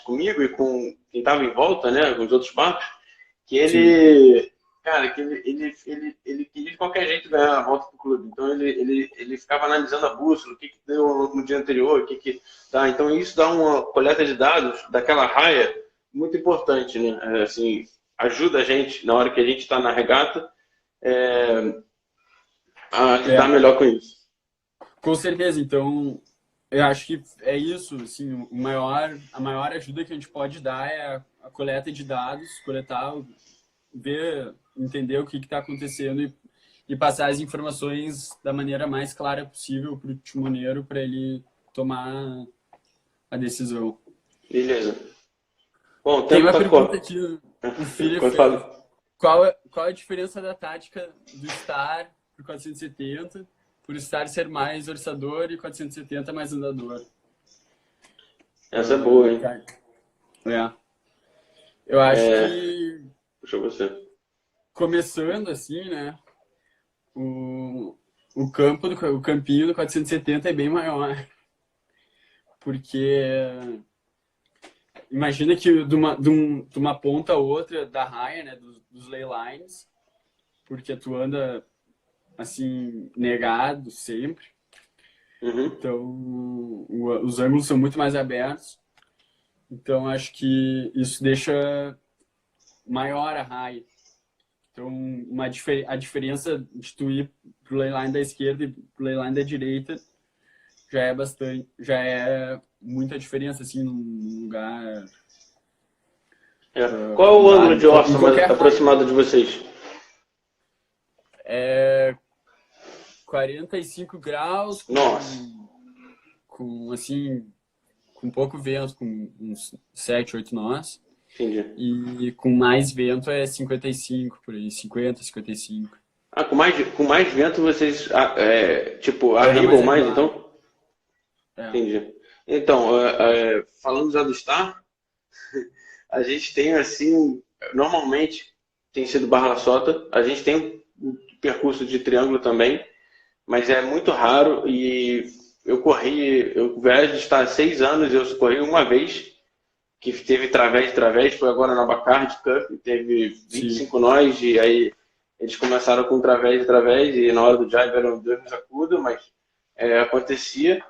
comigo e com quem estava em volta, né? Com os outros barcos, que ele queria de qualquer jeito ganhar a volta para o clube. Então ele ficava analisando a bússola, o que deu no dia anterior, tá. Então isso dá uma coleta de dados daquela raia muito importante, né? Assim, ajuda a gente na hora que a gente está na regata a lidar melhor com isso. Com certeza. Então eu acho que é isso, assim, a maior ajuda que a gente pode dar é a coleta de dados, coletar, ver, entender o que está acontecendo e passar as informações da maneira mais clara possível para o timoneiro, para ele tomar a decisão. Beleza. Bom, tem uma pergunta aqui, o Felipe fez. Qual é a diferença da tática do Star para o 470, por Star ser mais orçador e 470 mais andador? Essa é boa, hein? Eu acho que... Puxa você. Começando assim, né? O campinho do 470 é bem maior. Porque imagina que de uma ponta a outra da raia, né, dos ley lines, porque tu anda assim, negado sempre. Então, os ângulos são muito mais abertos. Então, acho que isso deixa maior a raia. Então, a diferença de tu ir pro ley line da esquerda e pro ley line da direita já é muita diferença, assim, num lugar Qual é o ângulo de orça mais qualquer aproximado de vocês? é 45 graus Nossa, com assim, com pouco vento, com uns 7, 8 nós. entendi. E com mais vento é 55, por aí, 50, 55. Ah, com mais vento vocês, tipo, É arribam mais mais, elevado. então? É. Entendi. Então, falando já do Star, a gente tem, assim, normalmente tem sido Barra Sota, a gente tem um percurso de triângulo também, mas é muito raro e eu viajo de Star há 6 anos, eu corri uma vez, que teve través, foi agora na Bacardi Cup, teve Sim. 25 nós, e aí eles começaram com través, e na hora do jive eram dois nos acuda, mas acontecia,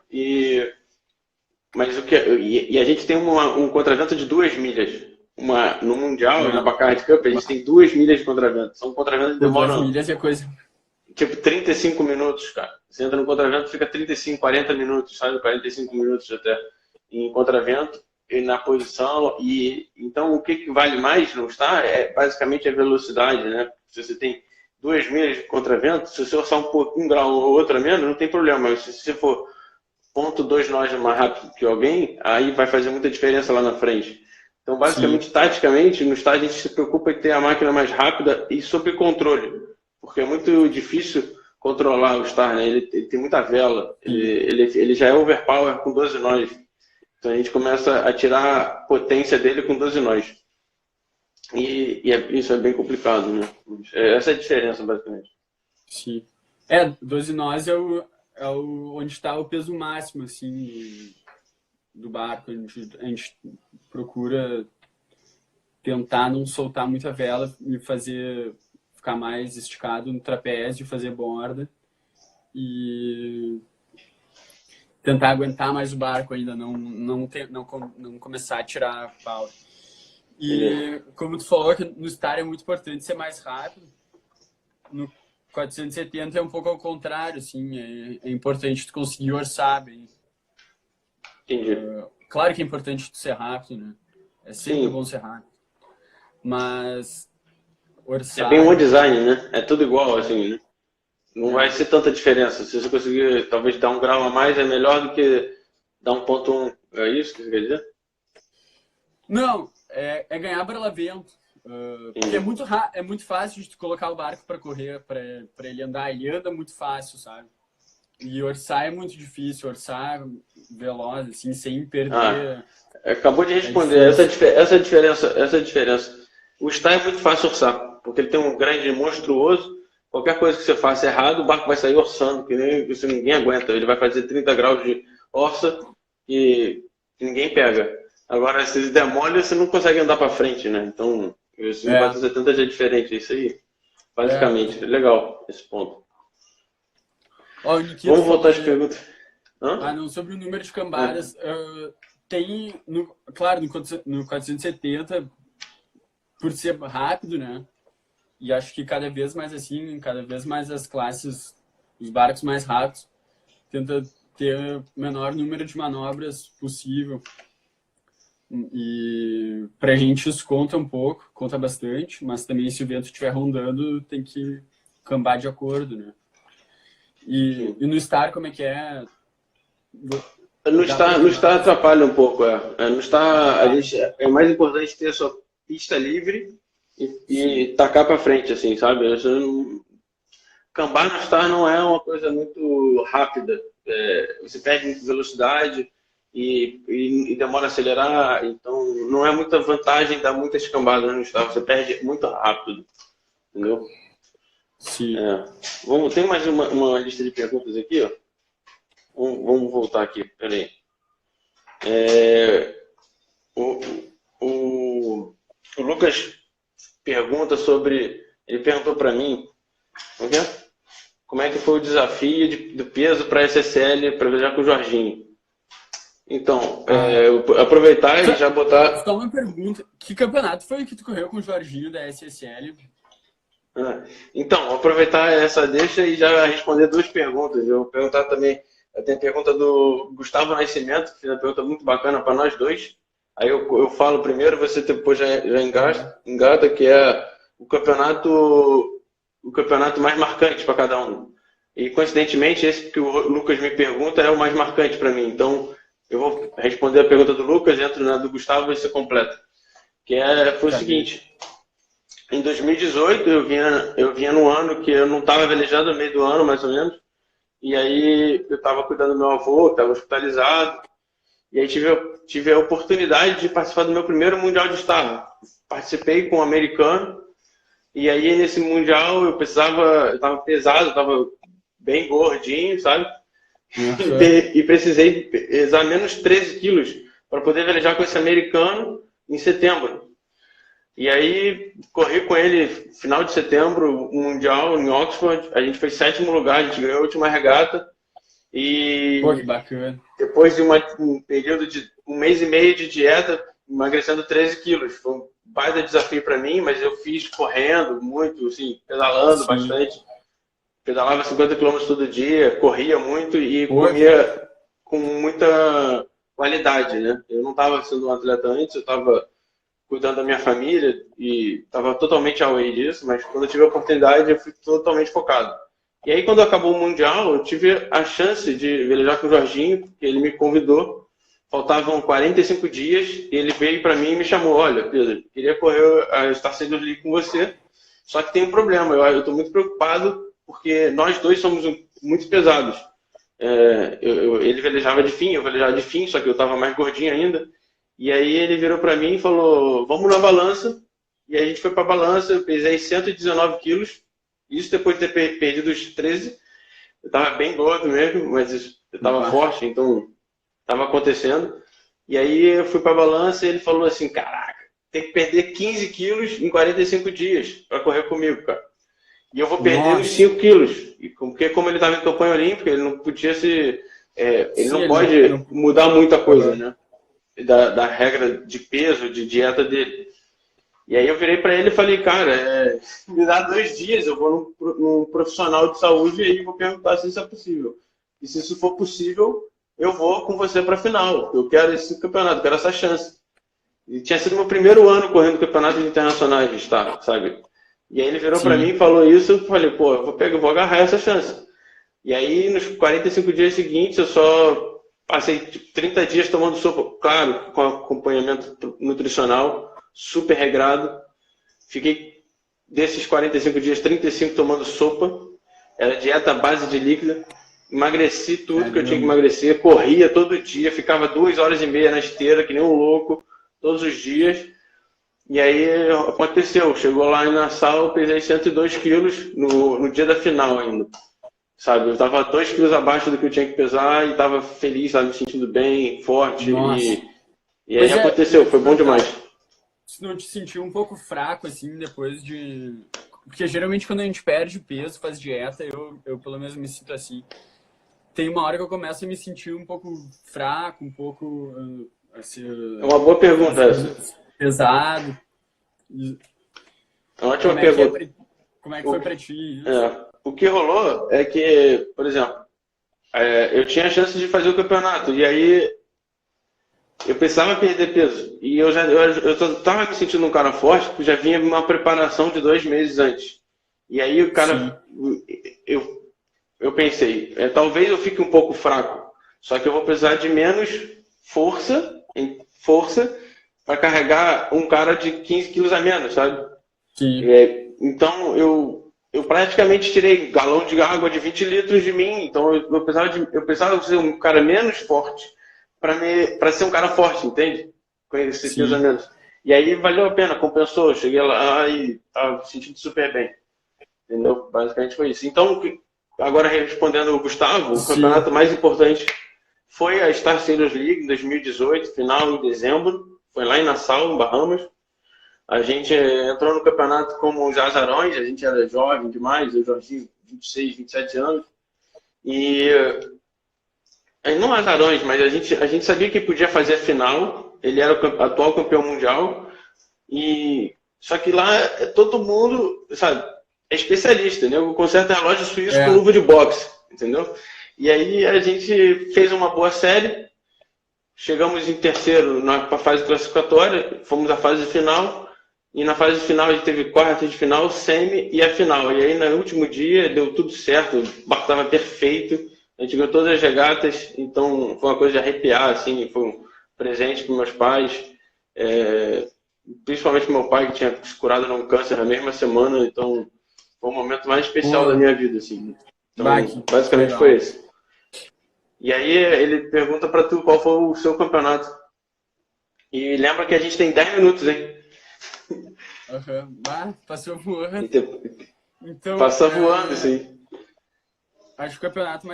mas e a gente tem um contravento de 2 milhas. No Mundial, na É. Bacardi Cup, a gente tem 2 milhas de contravento. São contraventos que Por 2 demoram milhas é coisa. tipo 35 minutos, cara. Você entra no contravento, fica 35, 40 minutos, sabe? 45 minutos até em contravento e na posição. E então o que vale mais não está é basicamente a velocidade, né? Se você tem 2 milhas de contravento, se você orçar um grau ou outro a menos, não tem problema. Mas se você for 0,2 nós mais rápido que alguém, aí vai fazer muita diferença lá na frente. Então, Sim. basicamente, taticamente, no estágio a gente se preocupa em ter a máquina mais rápida e sob controle, porque é muito difícil controlar o Star, né? Ele tem muita vela, Sim. ele já é overpower com 12 nós. Então a gente começa a tirar a potência dele com 12 nós. Isso é bem complicado, né? Essa é a diferença, basicamente. Sim. 12 nós onde está o peso máximo, assim, do barco. A gente procura tentar não soltar muita vela e ficar mais esticado no trapézio, fazer borda e tentar aguentar mais o barco ainda, não começar a tirar pau. E como tu falou que no Star é muito importante ser mais rápido, no 470 é um pouco ao contrário, assim, é importante tu conseguir orçar bem. Entendi. Claro que é importante tu ser rápido, né? É sempre Sim. bom ser rápido. Mas É orçar... bem one design, né? É tudo igual, assim, né? Não vai ser tanta diferença. Se você conseguir, talvez, dar um grau a mais, é melhor do que dar 1,1. É isso que você quer dizer? Não, é ganhar barlavento. Porque é muito fácil de tu colocar o barco para correr, para ele andar. Ele anda muito fácil, sabe? E orçar é muito difícil. Orçar veloz, assim, sem perder... Acabou de responder. Essa é a diferença. O Star é muito fácil orçar, porque ele tem um grande monstruoso. Qualquer coisa que você faça errado, o barco vai sair orçando, que ninguém aguenta. Ele vai fazer 30 graus de orça e ninguém pega. Agora, se ele der mole, você não consegue andar para frente, né? Então, esse 470 já é diferente, é isso aí. Basicamente, legal esse ponto. Vamos voltar às perguntas. Não, sobre o número de cambadas, tem, claro, no 470, por ser rápido, né? E acho que cada vez mais assim, cada vez mais as classes, os barcos mais rápidos, tenta ter o menor número de manobras possível. E pra gente isso conta um pouco, conta bastante, mas também se o vento estiver rondando, tem que cambar de acordo, né? E no Star, como é que é? No Star atrapalha um pouco, No Star, é mais importante ter a sua pista livre e tacar para frente, assim, sabe? Cambar no Star não é uma coisa muito rápida. Você perde muita velocidade e demora a acelerar, então não é muita vantagem dar muitas cambadas no Star. Você perde muito rápido, entendeu? Sim. Tem mais uma lista de perguntas aqui, ó. Vamos voltar aqui, peraí. O Lucas pergunta sobre... Ele perguntou para mim como é que foi o desafio do peso para a SSL para viajar com o Jorginho. Então, aproveitar e já botar... Só uma pergunta. Que campeonato foi que tu correu com o Jorginho da SSL? Então, aproveitar essa deixa e já responder 2 perguntas. Eu vou perguntar também... Tem a pergunta do Gustavo Nascimento, que fez uma pergunta muito bacana para nós dois. Aí eu falo primeiro, você depois já engata, que é o campeonato mais marcante para cada um. E coincidentemente, esse que o Lucas me pergunta é o mais marcante para mim. Então, eu vou responder a pergunta do Lucas, entro na do Gustavo e você completa. Foi o seguinte: em 2018 eu vinha no ano que eu não estava velejando, no meio do ano mais ou menos, e aí eu estava cuidando do meu avô, estava hospitalizado, e aí tive a oportunidade de participar do meu primeiro Mundial de Estado. Participei com um americano, e aí nesse Mundial eu estava pesado, estava bem gordinho, sabe? E precisei pesar menos 13 quilos para poder velejar com esse americano em setembro. E aí corri com ele final de setembro, o Mundial em Oxford. A gente foi 7º lugar, a gente ganhou a última regata. E Pô, que bacana. Depois de um período de 1 mês e meio de dieta, emagrecendo 13 quilos. Foi um baita desafio para mim, mas eu fiz correndo muito, assim, pedalando bastante. Pedalava 50 quilômetros todo dia, corria muito e comia com muita qualidade, né? Eu não estava sendo um atleta antes, eu estava cuidando da minha família e estava totalmente away disso, mas quando eu tive a oportunidade eu fui totalmente focado. E aí quando acabou o Mundial, eu tive a chance de velejar com o Jorginho, porque ele me convidou. Faltavam 45 dias e ele veio para mim e me chamou: olha, Pedro, queria correr a Star Sailors League com você, só que tem um problema, eu estou muito preocupado porque nós dois somos muito pesados. Ele velejava de fim, eu velejava de fim, só que eu estava mais gordinho ainda. E aí ele virou para mim e falou: vamos na balança. E aí a gente foi para a balança, eu pesei 119 quilos, isso depois de ter perdido os 13. Eu estava bem gordo mesmo, mas eu estava forte, então estava acontecendo. E aí eu fui para a balança e ele falou assim: caraca, tem que perder 15 quilos em 45 dias para correr comigo, cara. E eu vou perder uns 5 quilos. Porque como ele estava em campanha olímpica, ele não podia se... ele não pode mudar muita coisa, né? Da regra de peso, de dieta dele. E aí eu virei para ele e falei: cara, me dá 2 dias, eu vou num profissional de saúde e aí vou perguntar se isso é possível. E se isso for possível, eu vou com você para a final. Eu quero esse campeonato, eu quero essa chance. E tinha sido meu primeiro ano correndo campeonatos internacionais, sabe? E aí ele virou para mim e falou isso, eu falei: pô, eu vou agarrar essa chance. E aí nos 45 dias seguintes eu só passei 30 dias tomando sopa, claro, com acompanhamento nutricional, super regrado. Fiquei desses 45 dias, 35 tomando sopa, era dieta à base de líquida. Emagreci tudo que eu tinha que emagrecer, corria todo dia, ficava 2h30 na esteira, que nem um louco, todos os dias. E aí aconteceu, chegou lá em Nassau, eu pesei 102 quilos no dia da final ainda. Sabe, eu estava 2 quilos abaixo do que eu tinha que pesar e estava feliz, estava me sentindo bem, forte. E aí aconteceu, foi bom demais. Você não te sentiu um pouco fraco, assim, depois de... Porque geralmente quando a gente perde peso, faz dieta, eu pelo menos me sinto assim. Tem uma hora que eu começo a me sentir um pouco fraco, um pouco... assim, é uma boa pergunta essa. Pesado. É uma ótima pergunta. Como é que foi pra ti? O que rolou é que, por exemplo, eu tinha a chance de fazer o campeonato e aí eu precisava perder peso. E eu estava me sentindo um cara forte porque já vinha uma preparação de 2 meses antes. E aí o cara, eu pensei, talvez eu fique um pouco fraco, só que eu vou precisar de menos força para carregar um cara de 15 quilos a menos, sabe? Sim. Então eu praticamente tirei galão de água de 20 litros de mim, então eu precisava ser um cara menos forte para ser um cara forte, entende? Com esse peso a menos. E aí valeu a pena, compensou, eu cheguei lá e estava me sentindo super bem. Entendeu? Basicamente foi isso. Então, agora respondendo o Gustavo, o campeonato mais importante foi a Star Sailors League em 2018, final em dezembro, foi lá em Nassau, em Bahamas. A gente entrou no campeonato como os azarões, a gente era jovem demais, eu Jorginho, 26, 27 anos. E não azarões, mas a gente sabia que podia fazer a final. Ele era o atual campeão mundial. Só que lá todo mundo, sabe, é especialista, né? O conserto relógio suíço com luva de boxe, entendeu? E aí a gente fez uma boa série. chegamos em terceiro na fase classificatória, fomos à fase final, e na fase final a gente teve quartas de final, semi e a final. E aí no último dia deu tudo certo, o barco estava perfeito, a gente ganhou todas as regatas, então foi uma coisa de arrepiar, assim, foi um presente para meus pais, principalmente meu pai que tinha se curado de um câncer na mesma semana, então foi o momento mais especial da minha vida, assim. Então, basicamente foi esse. E aí ele pergunta para tu qual foi o seu campeonato. E lembra que a gente tem 10 minutos, hein? Passou voando. Então, passa voando isso aí. Acho que o campeonato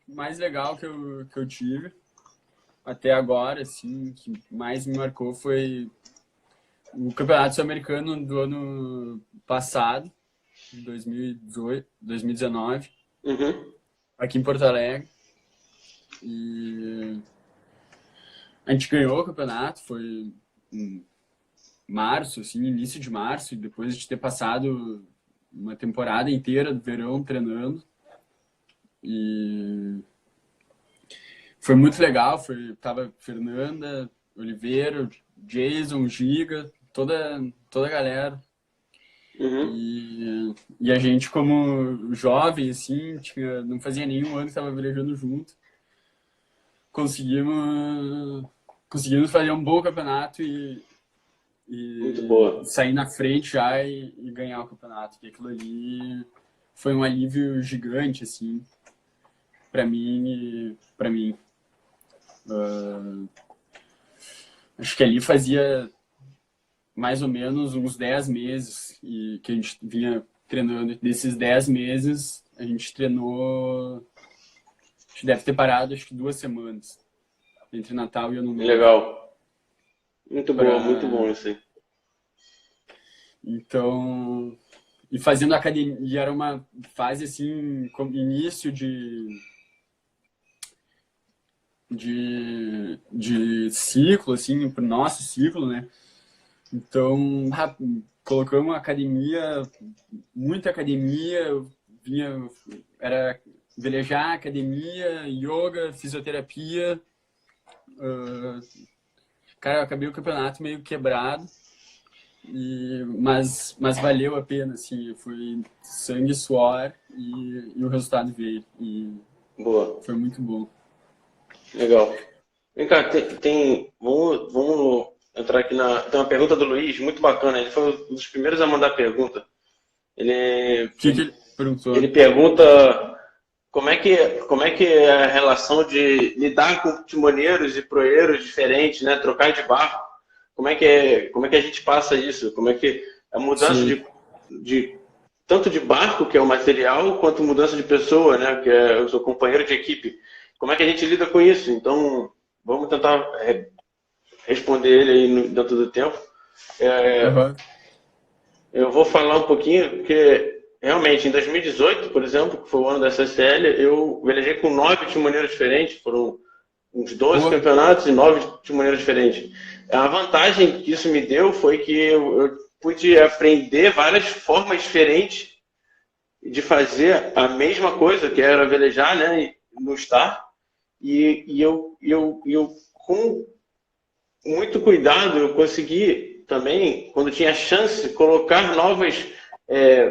mais legal que eu tive até agora, assim, que mais me marcou foi o Campeonato Sul-Americano do ano passado, 2019, aqui em Porto Alegre. E a gente ganhou o campeonato, foi em março, assim, início de março, e depois de ter passado uma temporada inteira do verão treinando. E foi muito legal, tava Fernanda, Oliveira, Jason, Giga, toda a galera. E a gente, como jovem, assim, não fazia nenhum ano que estava velejando junto. Conseguimos fazer um bom campeonato e muito boa. Sair na frente já e ganhar o campeonato. E aquilo ali foi um alívio gigante, assim, para mim. Acho que ali fazia mais ou menos uns 10 meses que a gente vinha treinando. Desses 10 meses, a gente treinou... A gente deve ter parado, acho que 2 semanas. Entre Natal e Ano Novo. Legal. Muito bom isso aí. Então... E fazendo academia... E era uma fase, assim, início de ciclo, assim, pro nosso ciclo, né? Então, colocamos academia, muita academia, era velejar, academia, yoga, fisioterapia. Cara, eu acabei o campeonato meio quebrado, mas valeu a pena, assim, foi sangue, suor e o resultado veio. E boa. Foi muito bom. Legal. Vem cá, vamos entrar aqui tem uma pergunta do Luiz, muito bacana. Ele foi um dos primeiros a mandar pergunta. O que ele perguntou? Ele pergunta como é que é a relação de lidar com timoneiros e proeiros diferentes, né? Trocar de barco. Como é que a gente passa isso? Como é que a mudança tanto de barco, que é o material, quanto mudança de pessoa, né? Que é o seu companheiro de equipe. Como é que a gente lida com isso? Então, vamos tentar responder ele aí dentro do tempo. Eu vou falar um pouquinho, porque realmente em 2018, por exemplo, que foi o ano da SSL, eu velejei com 9 timoneiros diferentes, foram uns 12 campeonatos e 9 timoneiros diferentes. A vantagem que isso me deu foi que eu pude aprender várias formas diferentes de fazer a mesma coisa, que era velejar, né, no Star. E eu, com muito cuidado, eu consegui também, quando tinha chance, colocar novas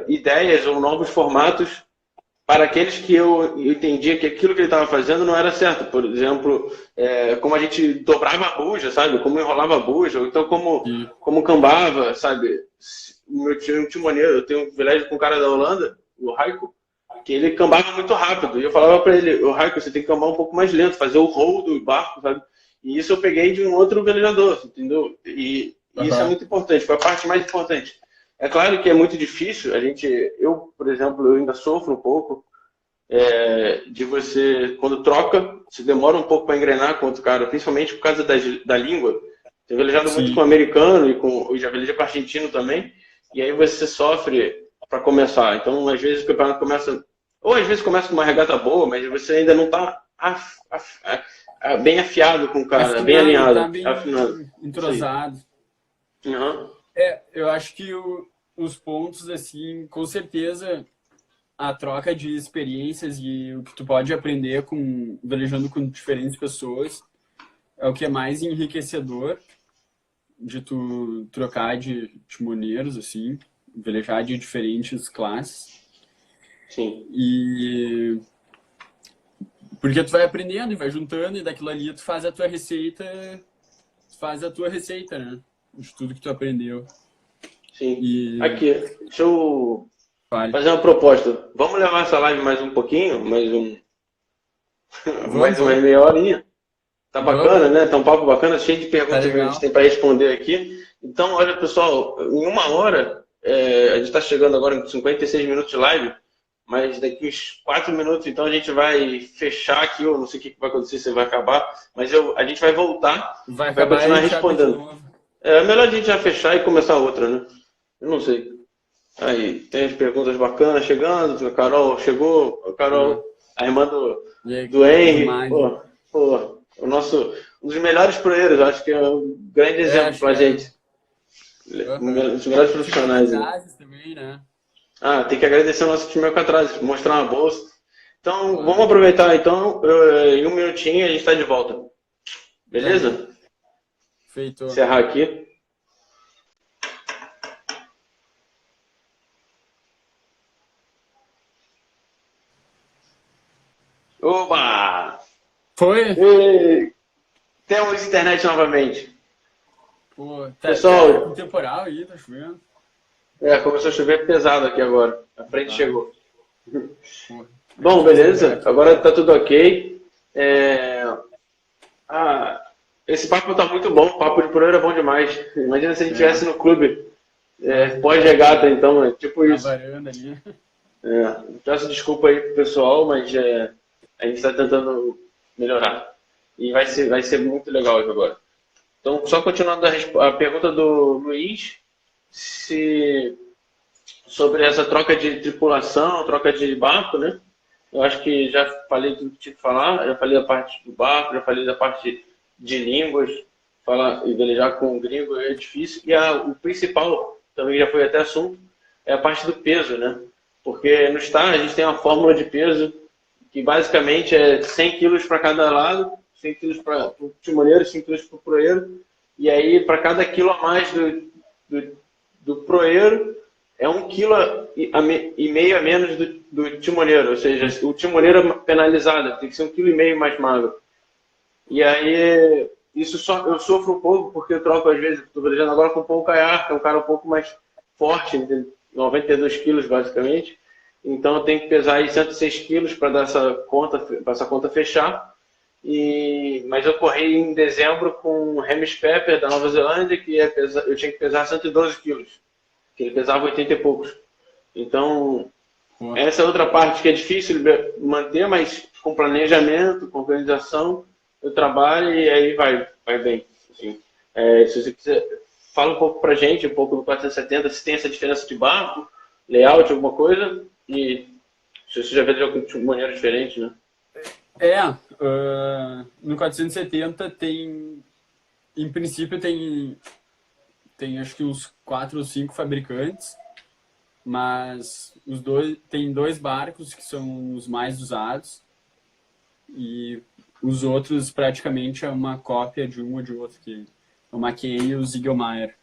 ideias ou novos formatos para aqueles que eu entendia que aquilo que ele estava fazendo não era certo. Por exemplo, como a gente dobrava a buja, sabe? Como enrolava a buja, ou então como cambava, sabe? O meu timoneiro, eu tenho um velejio com um cara da Holanda, o Raiko, que ele cambava muito rápido. E eu falava para ele, o Raiko, você tem que cambar um pouco mais lento, fazer o roll do barco, sabe? E isso eu peguei de um outro velejador, entendeu? E isso é muito importante, foi a parte mais importante. É claro que é muito difícil, eu, por exemplo, eu ainda sofro um pouco de você, quando troca, você demora um pouco para engrenar com outro cara, principalmente por causa da língua. Tenho velejado muito com o americano e já velejei com o argentino também, e aí você sofre para começar. Então, às vezes o campeonato começa, ou às vezes começa com uma regata boa, mas você ainda não está bem afiado com o cara, afinado, bem alinhado, tá bem entrosado. Eu acho que os pontos, assim, com certeza, a troca de experiências e o que tu pode aprender velejando com diferentes pessoas é o que é mais enriquecedor de tu trocar de timoneiros, assim, velejar de diferentes classes. Sim. E porque tu vai aprendendo e vai juntando, e daquilo ali tu faz a tua receita, né? De tudo que tu aprendeu. Sim. E Aqui, deixa eu vale. fazer uma proposta. Vamos levar essa live mais um pouquinho, Vamos, mais uma vamos, meia horinha. Tá bacana, vamos, né? Tá um papo bacana, cheio de tá perguntas que a gente legal. tem para responder aqui. Então, olha, pessoal, em uma hora, a gente está chegando agora em 56 minutos de live, mas daqui uns 4 minutos, então a gente vai fechar aqui. Eu não sei o que vai acontecer, se vai acabar, mas a gente vai voltar Vai e vai acabar e a continuar gente abre de respondendo. novo. É melhor a gente já fechar e começar outra, né? Eu não sei. Aí, tem as perguntas bacanas chegando. A Carol chegou. A Ah, Carol, a irmã e aí, do do Henry. Mário. Um dos melhores proeiros. Acho que é um grande exemplo Acho pra que é. gente. Um Aham. dos melhores Time profissionais aí. Alcatrazes também, né? Tem que agradecer ao nosso time Alcatraz, mostrar uma bolsa. Então, vamos Claro. aproveitar. Então, em um minutinho a gente está de volta. Tá bem. Beleza? Feito. Encerrar aqui. Oba! Foi? E temos internet novamente. Pô, tá com Pessoal, temporal aí, tá chovendo. começou a chover pesado aqui agora. A frente Vai. chegou. Pô, Bom, deixa eu desligar beleza. aqui. Agora tá tudo ok. É, ah, esse papo tá muito bom. O papo de por é bom demais. Imagina se a gente É. estivesse no clube. Ah, Pós-regata, então, é tipo na isso. varanda ali. Peço desculpa aí pro pessoal, mas a gente está tentando melhorar. E vai ser muito legal isso agora. Então, só continuando a pergunta do Luiz, se sobre essa troca de tripulação, troca de barco, né? Eu acho que já falei tudo que tinha que falar, já falei da parte do barco, já falei da parte de línguas, falar e velejar com o gringo é difícil. E o principal, também já foi até assunto, é a parte do peso, né? Porque no Star a gente tem uma fórmula de peso que basicamente é 100 quilos para cada lado, 100 quilos para o timoneiro, 100 quilos para o proeiro, e aí para cada quilo a mais do proeiro é 1,5 kg a menos do timoneiro, ou seja, o timoneiro é penalizado, tem que ser 1,5 kg mais magro. E aí, isso só eu sofro um pouco, porque eu troco às vezes, estou velejando agora com o Paul Kayar, que é um cara um pouco mais forte, 92 quilos basicamente. Então eu tenho que pesar aí 106 quilos para dar essa conta fechar. Mas eu corri em dezembro com o Hamish Pepper da Nova Zelândia, eu tinha que pesar 112 quilos, que ele pesava 80 e poucos. Então, Pô, essa é outra parte que é difícil manter, mas com planejamento, com organização, eu trabalho e aí vai bem. Assim. Se você quiser, fala um pouco pra gente, um pouco do 470, se tem essa diferença de barco, layout, alguma coisa, e se você já vê de maneira diferente, né? No 470 tem, em princípio tem acho que uns 4 ou 5 fabricantes, mas tem dois barcos que são os mais usados e os outros praticamente é uma cópia de um ou de outro, que é o Mackey e o Ziegelmeyer.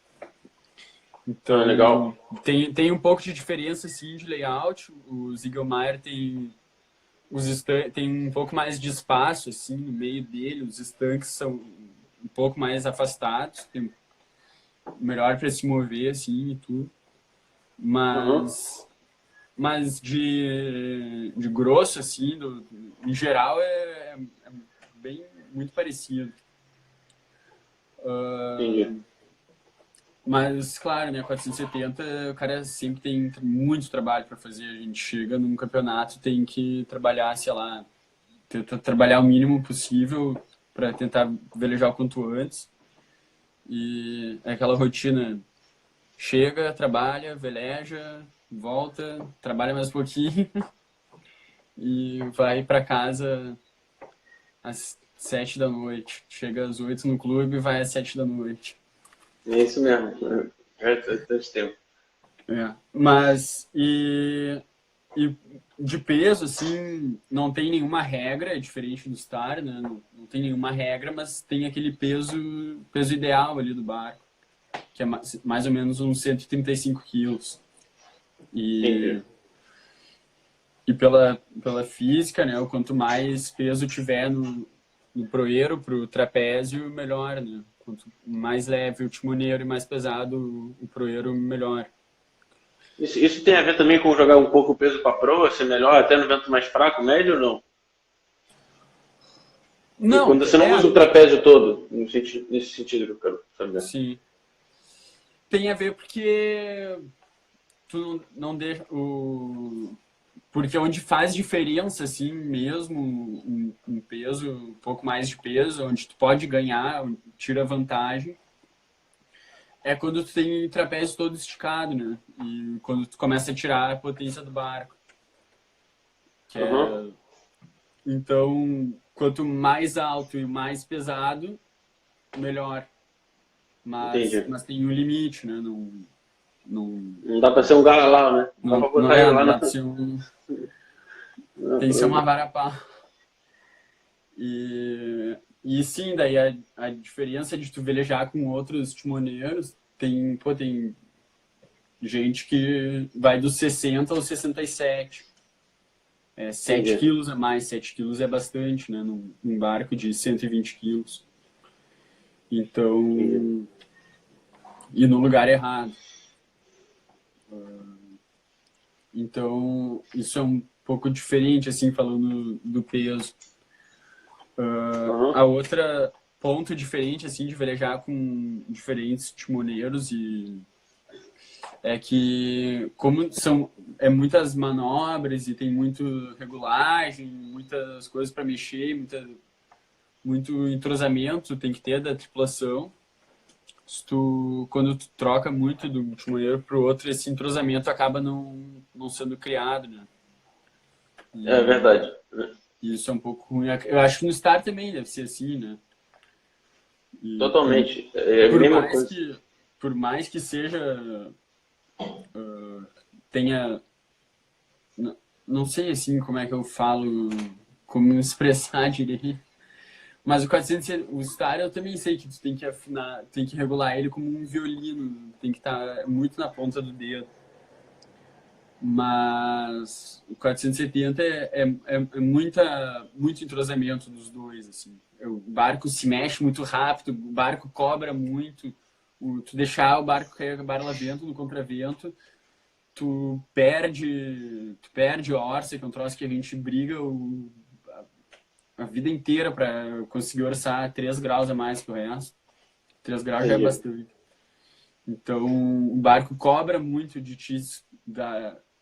Então, Legal. tem um pouco de diferença, sim, de layout. O Ziegelmeyer tem um pouco mais de espaço, assim, no meio dele. Os estanques são um pouco mais afastados, tem melhor para se mover, assim, e tudo. Uhum. Mas de grosso, assim, em geral, é bem, muito parecido. Entendi. Mas, claro, né, 470, o cara sempre tem muito trabalho para fazer. A gente chega num campeonato, tem que trabalhar, sei lá, tentar trabalhar o mínimo possível para tentar velejar o quanto antes. E é aquela rotina: chega, trabalha, veleja, volta, trabalha mais um pouquinho e vai para casa às 7 da noite. Chega às 8 no clube e vai às 7 da noite. É isso mesmo. É tanto tempo. É. Mas, e E de peso, assim, não tem nenhuma regra, é diferente do Star, né? Não tem nenhuma regra, mas tem aquele peso ideal ali do barco, que é mais ou menos uns 135 quilos. E, Entendi. e pela física, né? O quanto mais peso tiver no proeiro, pro trapézio, melhor, né? Quanto mais leve o timoneiro e mais pesado o proeiro, melhor. Isso tem a ver também com jogar um pouco o peso para proa, ser melhor, até no vento mais fraco, médio ou não? E Não, quando você não usa o trapézio todo, nesse sentido que eu quero saber. sim. Tem a ver porque tu não deixa o porque onde faz diferença assim mesmo um peso, um pouco mais de peso, onde tu pode ganhar, tira vantagem, é quando tu tem o trapézio todo esticado, né? E quando tu começa a tirar a potência do barco, que Uhum, é então quanto mais alto e mais pesado, melhor. entendi. Mas tem um limite, né? Não, Não dá para ser um galalau, né? Não dá para botar ele não lá dá na. pra ser um. Tem que ser uma vara pá. E sim, daí a diferença de tu velejar com outros timoneiros, tem gente que vai dos 60 aos 67. É, 7 Entendi. quilos a mais, 7 quilos é bastante, né? Num barco de 120 quilos. Entendi. Então, e no lugar errado. Então, isso é um pouco diferente, assim, falando do peso. Uhum. A outra ponto diferente, assim, de velejar com diferentes timoneiros é que como são muitas manobras e tem muito regulagem, muitas coisas para mexer, muito entrosamento tem que ter da tripulação. Quando tu troca muito de um timoneiro para o outro, esse entrosamento acaba não sendo criado, né? É E, verdade. e isso é um pouco ruim. Eu acho que no Star também deve ser assim, né? E Totalmente. É a por mesma mais coisa. que, por mais que tenha, não sei assim como é que eu falo, como me expressar direito, mas o 400, o Star eu também sei que tu tem que afinar, tem que regular ele como um violino, tem que estar muito na ponta do dedo. Mas o 470 muito entrosamento dos dois, assim. O barco se mexe muito rápido, o barco cobra muito. Tu deixar o barco cair a vento no contravento, tu perde a orça, que é um troço que a gente briga a vida inteira para conseguir orçar 3 graus a mais que o resto. 3 graus já é Entendi. bastante. Então, o barco cobra muito de ti,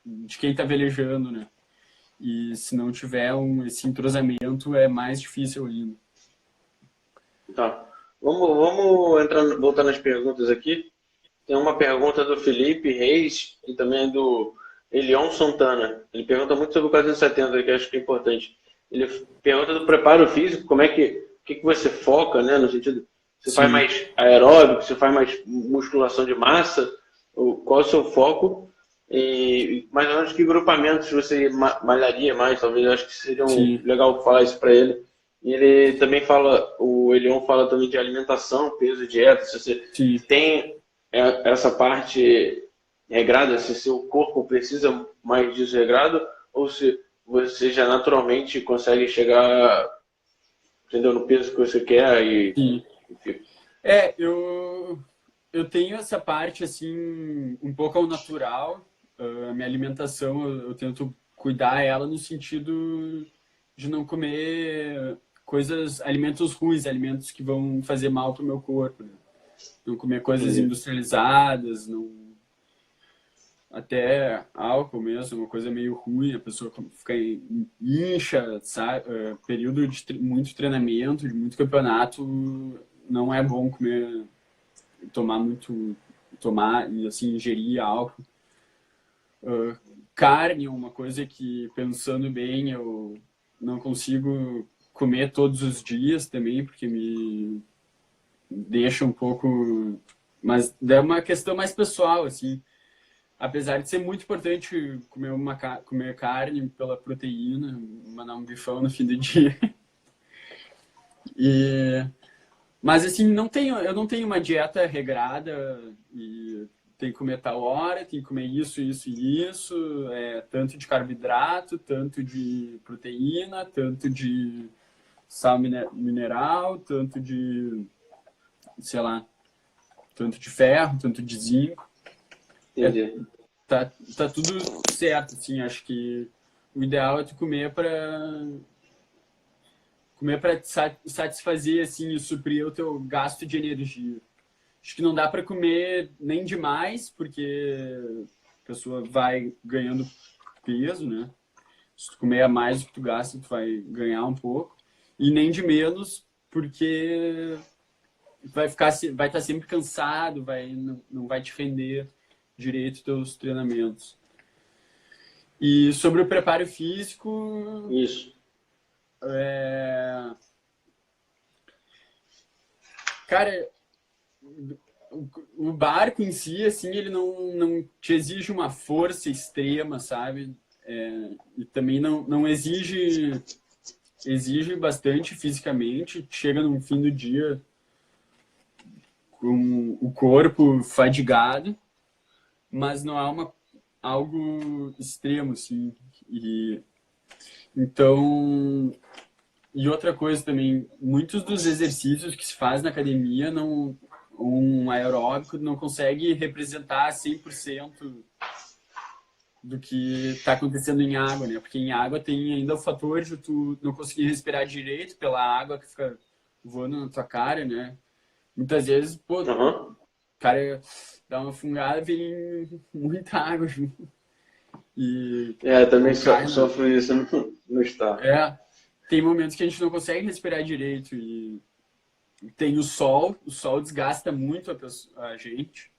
de quem tá velejando, né? E se não tiver esse entrosamento, é mais difícil ainda. Tá. Vamos entrar, voltar nas perguntas aqui. Tem uma pergunta do Felipe Reis e também do Elion Santana. Ele pergunta muito sobre o 470, que eu acho que é importante. Ele pergunta do preparo físico, como é que você foca, né? No sentido, você faz Sim, mais aeróbico, você faz mais musculação de massa, qual é o seu foco? E mais ou menos que grupamentos você malharia mais, talvez, eu acho que seria sim, legal falar isso para ele. E ele também fala, o Elion fala também de alimentação, peso, dieta, se você sim. tem essa parte regrada, se seu corpo precisa mais disso regrado, ou se você já naturalmente consegue chegar, entendeu, no peso que você quer Sim. enfim. Eu tenho essa parte, assim, um pouco ao natural. A minha alimentação, eu tento cuidar ela no sentido de não comer alimentos ruins, alimentos que vão fazer mal pro meu corpo, né? Não comer coisas Entendi. industrializadas, não até álcool mesmo, uma coisa meio ruim, a pessoa fica incha, sabe? Período de muito treinamento, de muito campeonato, não é bom tomar muito, tomar e assim ingerir álcool. Carne é uma coisa que, pensando bem, eu não consigo comer todos os dias também, porque me deixa um pouco, mas é uma questão mais pessoal, assim. apesar de ser muito importante comer carne pela proteína, mandar um bifão no fim do dia. Mas assim, eu não tenho uma dieta regrada e tem que comer tal hora, tem que comer isso, isso e isso, tanto de carboidrato, tanto de proteína, tanto de sal mineral, tanto de, sei lá, tanto de ferro, tanto de zinco. Entendi. Tá tudo certo, assim, acho que o ideal é tu comer para satisfazer, assim, e suprir o teu gasto de energia. Acho que não dá para comer nem demais, porque a pessoa vai ganhando peso, né? Se tu comer a mais do que tu gasta, tu vai ganhar um pouco. E nem de menos, porque vai estar sempre cansado, não vai te render direito os teus treinamentos. E sobre o preparo físico, Isso. cara, o barco em si, assim, ele não te exige uma força extrema, sabe? E também não exige bastante fisicamente. Chega no fim do dia com o corpo fadigado, mas não é algo extremo, assim. Então, e outra coisa também, muitos dos exercícios que se faz na academia, um aeróbico não consegue representar 100% do que está acontecendo em água, né? Porque em água tem ainda o fator de tu não conseguir respirar direito pela água que fica voando na tua cara, né? Muitas vezes, pô, o cara dá uma fungada e vem muita água junto. Também sofro isso no estado. Tem momentos que a gente não consegue respirar direito e tem o sol desgasta muito a gente.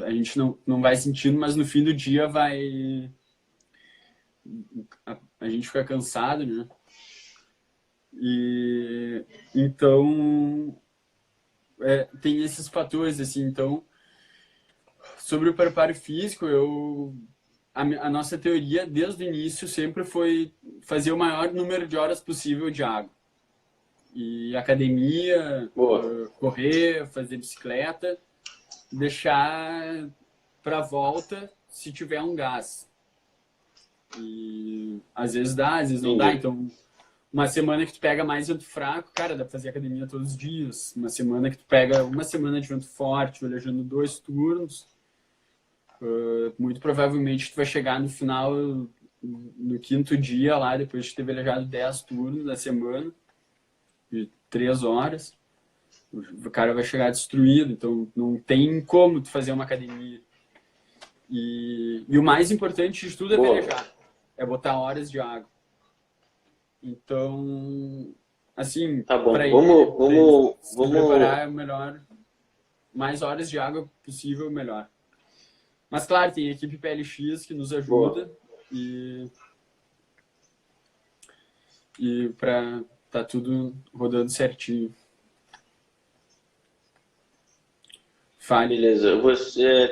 A gente não vai sentindo, mas no fim do dia a gente fica cansado, né? E então tem esses fatores, assim. Então, sobre o preparo físico, a nossa teoria desde o início sempre foi fazer o maior número de horas possível de água. E academia, correr, fazer bicicleta, deixar para volta se tiver um gás. E às vezes dá, às vezes não dá. Então, uma semana que tu pega mais vento fraco, cara, dá pra fazer academia todos os dias. Uma semana que tu pega uma semana de vento forte, velejando 2 turnos, muito provavelmente tu vai chegar no final, no 5º dia lá, depois de ter velejado 10 turnos da semana, de 3 horas, o cara vai chegar destruído. Então não tem como tu fazer uma academia. E o mais importante de tudo é velejar, é botar horas de água. Então, assim, tá bom. para Vamos preparar melhor, mais horas de água possível, melhor. Mas claro, tem a equipe PLX que nos ajuda e para tá tudo rodando certinho. Fale. Beleza.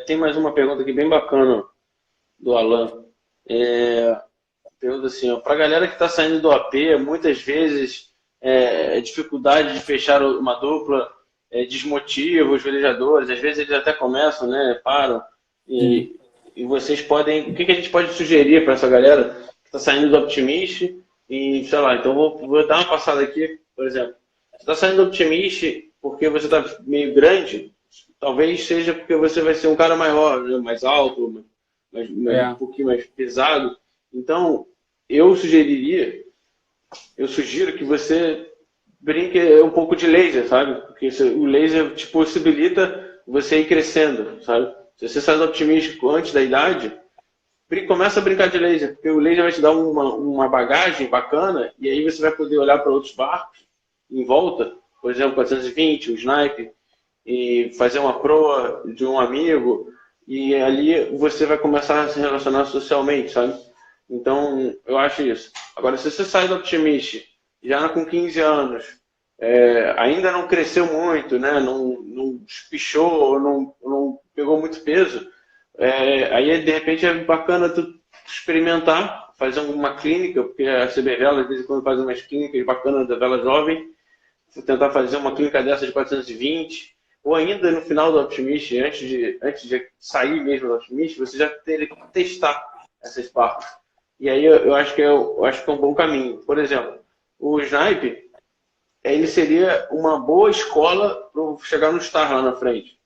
Tem mais uma pergunta aqui bem bacana do Alan. Pergunta assim, para a galera que está saindo do AP, muitas vezes dificuldade de fechar uma dupla desmotiva os velejadores. Às vezes eles até começam, né, param. E vocês podem... O que a gente pode sugerir para essa galera que está saindo do Optimist? E, sei lá, então vou dar uma passada aqui, por exemplo. Você está saindo do Optimist porque você está meio grande, talvez seja porque você vai ser um cara maior, né, mais alto, um pouquinho mais pesado. Então, eu sugiro que você brinque um pouco de laser, sabe? Porque o laser te possibilita você ir crescendo, sabe? Se você sai do optimístico antes da idade, começa a brincar de laser, porque o laser vai te dar uma bagagem bacana e aí você vai poder olhar para outros barcos em volta, por exemplo, 420, o Snipe, e fazer uma proa de um amigo, e ali você vai começar a se relacionar socialmente, sabe? Então, eu acho isso. Agora, se você sai do Optimist já com 15 anos, ainda não cresceu muito, né? Não espichou, não pegou muito peso, Aí, de repente, é bacana tu experimentar, fazer uma clínica, porque a CB Vela, às vezes, quando faz umas clínicas bacanas da Vela Jovem, você tentar fazer uma clínica dessa de 420, ou ainda no final do Optimist, antes de sair mesmo do Optimist, você já teria que testar essas partes. E aí eu acho que é um bom caminho. Por exemplo, o Snipe, ele seria uma boa escola para chegar no Star lá na frente.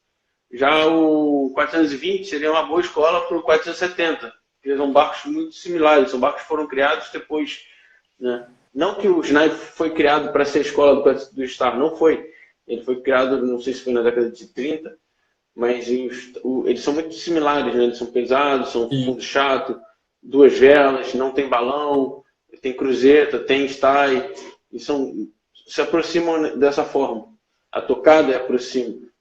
Já o 420 seria uma boa escola para o 470, porque são barcos muito similares, são barcos que foram criados depois, né? Não que o Snipe foi criado para ser a escola do Star, não foi. Ele foi criado, não sei se foi na década de 30, mas eles são muito similares, né? Eles são pesados, são Sim. fundo chato, duas velas, não tem balão, tem cruzeta, tem stay, e se aproximam dessa forma. A tocada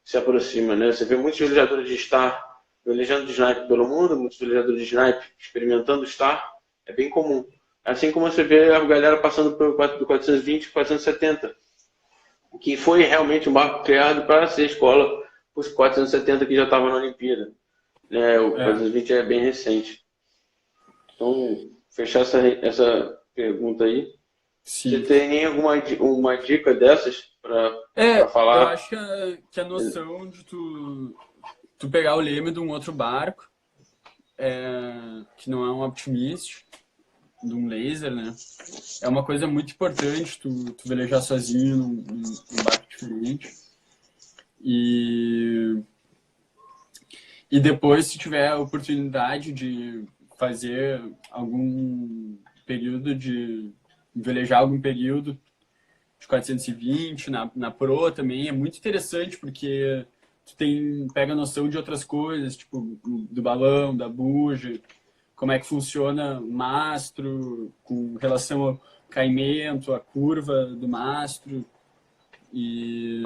se aproxima, né? Você vê muitos velejadores de Star velejando de Snipe pelo mundo, muitos velejadores de Snipe experimentando Star, é bem comum. Assim como você vê a galera passando pelo 420 e 470, que foi realmente um barco criado para ser escola para os 470 que já estavam na Olimpíada. Né? O 420 é bem recente. Então, fechar essa pergunta aí. Sim. Você tem uma dica dessas para falar? Eu acho que a noção de tu pegar o leme de um outro barco, que não é um Optimist, de um laser, né? É uma coisa muito importante tu velejar sozinho num barco diferente. E depois, se tiver a oportunidade de fazer algum período velejar algum período de 420 na Pro também, é muito interessante, porque tu pega noção de outras coisas, tipo do balão, da buja, como é que funciona o mastro com relação ao caimento, a curva do mastro. E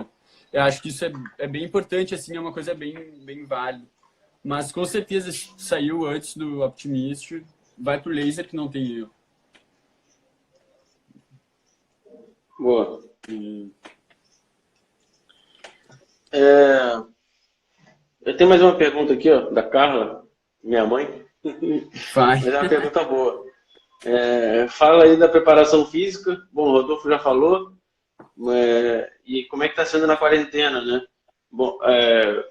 eu acho que isso é bem importante, assim, é uma coisa bem válida. Mas com certeza, se saiu antes do Optimist, vai pro laser que não tem erro. Boa. Eu tenho mais uma pergunta aqui, ó, da Carla, minha mãe. Vai. Mas é uma pergunta boa. Fala aí da preparação física. Bom, o Rodolfo já falou. E como é que está sendo na quarentena, né? Bom,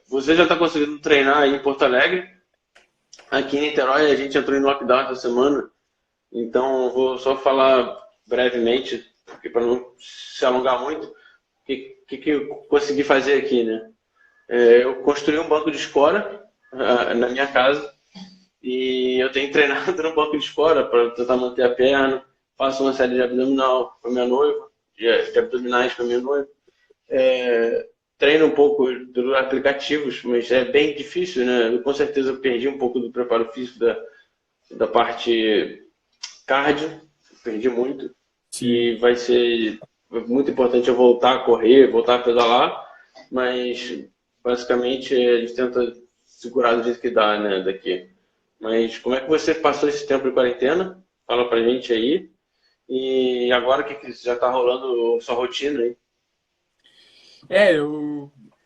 você já está conseguindo treinar aí em Porto Alegre. Aqui em Niterói a gente entrou em lockdown essa semana. Então vou só falar brevemente, para não se alongar muito, o que eu consegui fazer aqui, né? Eu construí um banco de escora na minha casa. E eu tenho treinado no banco de escora para tentar manter a perna. Faço uma série de abdominal com a minha noiva, de abdominais com a minha noiva. Treino um pouco dos aplicativos, mas é bem difícil, né? Eu, com certeza eu perdi um pouco do preparo físico da parte cardio, perdi muito. Sim. E vai ser muito importante eu voltar a correr, voltar a pedalar, mas basicamente a gente tenta segurar do jeito que dá, né, daqui. Mas como é que você passou esse tempo de quarentena? Fala pra gente aí. E agora que já tá rolando sua rotina aí?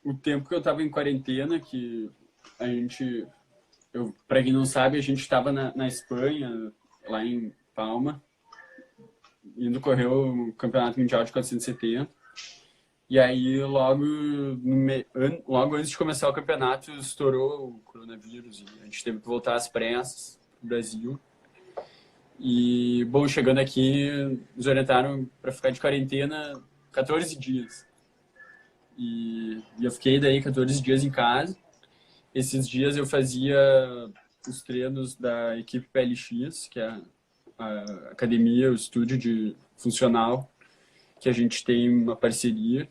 O tempo que eu tava em quarentena, que pra quem não sabe, a gente tava na Espanha, lá em Palma, indo correr o Campeonato Mundial de 470. E aí, logo antes de começar o campeonato, estourou o coronavírus e a gente teve que voltar às pressas pro Brasil. E, bom, chegando aqui, nos orientaram para ficar de quarentena 14 dias. E eu fiquei daí 14 dias em casa. Esses dias eu fazia os treinos da equipe PLX, que é a academia, o estúdio funcional, que a gente tem uma parceria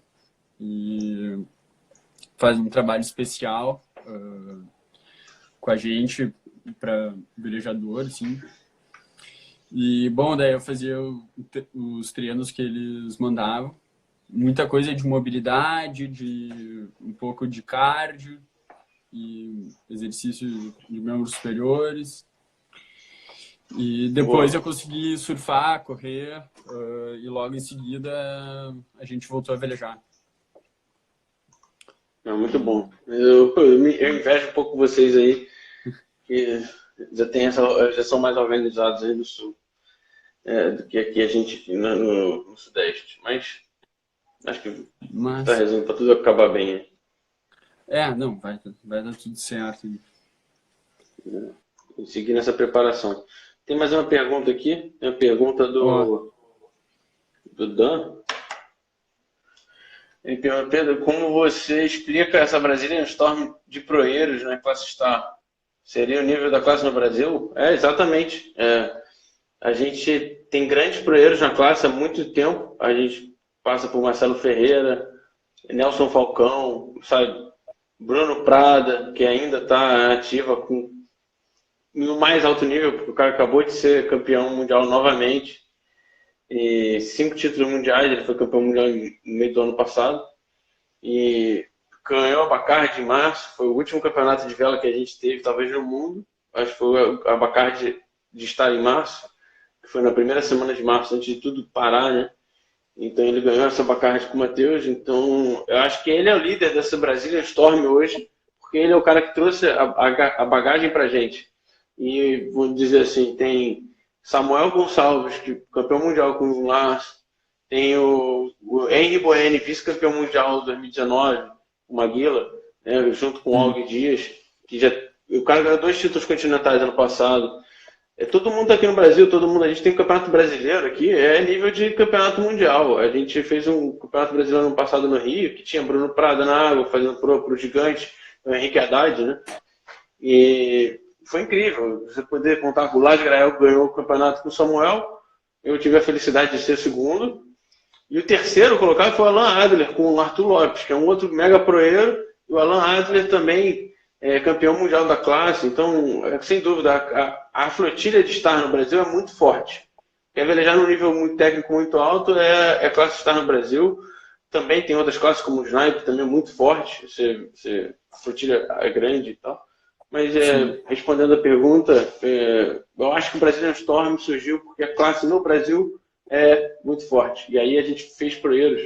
e faz um trabalho especial com a gente para velejador, assim. E, bom, daí eu fazia os treinos que eles mandavam. Muita coisa de mobilidade, um pouco de cardio e exercício de membros superiores. E depois eu consegui surfar, correr e logo em seguida a gente voltou a velejar. Muito bom. Eu invejo um pouco vocês aí, que já são mais organizados aí no Sul, do que aqui a gente no Sudeste. Mas acho que tá resolvendo para tudo acabar bem, né? Não, vai dar tudo certo. E seguir nessa preparação. Tem mais uma pergunta aqui, tem a pergunta do Dan. Ele pergunta: Pedro, como você explica essa Brazilian Storm de proeiros na classe Star? Seria o nível da classe no Brasil? Exatamente. A gente tem grandes proeiros na classe há muito tempo. A gente passa por Marcelo Ferreira, Nelson Falcão, sabe? Bruno Prada, que ainda está ativa no mais alto nível, porque o cara acabou de ser campeão mundial novamente. E 5 títulos mundiais, ele foi campeão mundial no meio do ano passado. E ganhou a Bacardi em março, foi o último campeonato de vela que a gente teve, talvez no mundo. Acho que foi a Bacardi de estar em março, que foi na primeira semana de março, antes de tudo parar, né? Então ele ganhou essa Bacardi com o Matheus. Então eu acho que ele é o líder dessa Brazilian Storm hoje, porque ele é o cara que trouxe a bagagem pra gente. E vou dizer assim, tem Samuel Gonçalves, que campeão mundial com o Lars, tem o Henry Boeni, vice-campeão mundial 2019, o Maguila, né, junto com o Og Dias, que o cara ganhou 2 títulos continentais ano passado. Todo mundo aqui no Brasil, a gente tem um campeonato brasileiro aqui, nível de campeonato mundial. A gente fez um campeonato brasileiro ano passado no Rio, que tinha Bruno Prada na água, fazendo pro gigante, o Henrique Haddad, né? E foi incrível. Você poder contar com o Lars Grael, que ganhou o campeonato com o Samuel. Eu tive a felicidade de ser segundo. E o terceiro colocado foi o Alan Adler, com o Arthur Lopes, que é um outro mega proeiro. E o Alan Adler também é campeão mundial da classe. Então, sem dúvida, a flotilha de Star no Brasil é muito forte. Quer velejar num nível muito técnico muito alto, é a classe Star no Brasil. Também tem outras classes, como o Snipe, também é muito forte. A flotilha é grande e tal. Mas, respondendo a pergunta, eu acho que o Brazilian Storm surgiu porque a classe no Brasil é muito forte. E aí a gente fez proeiros.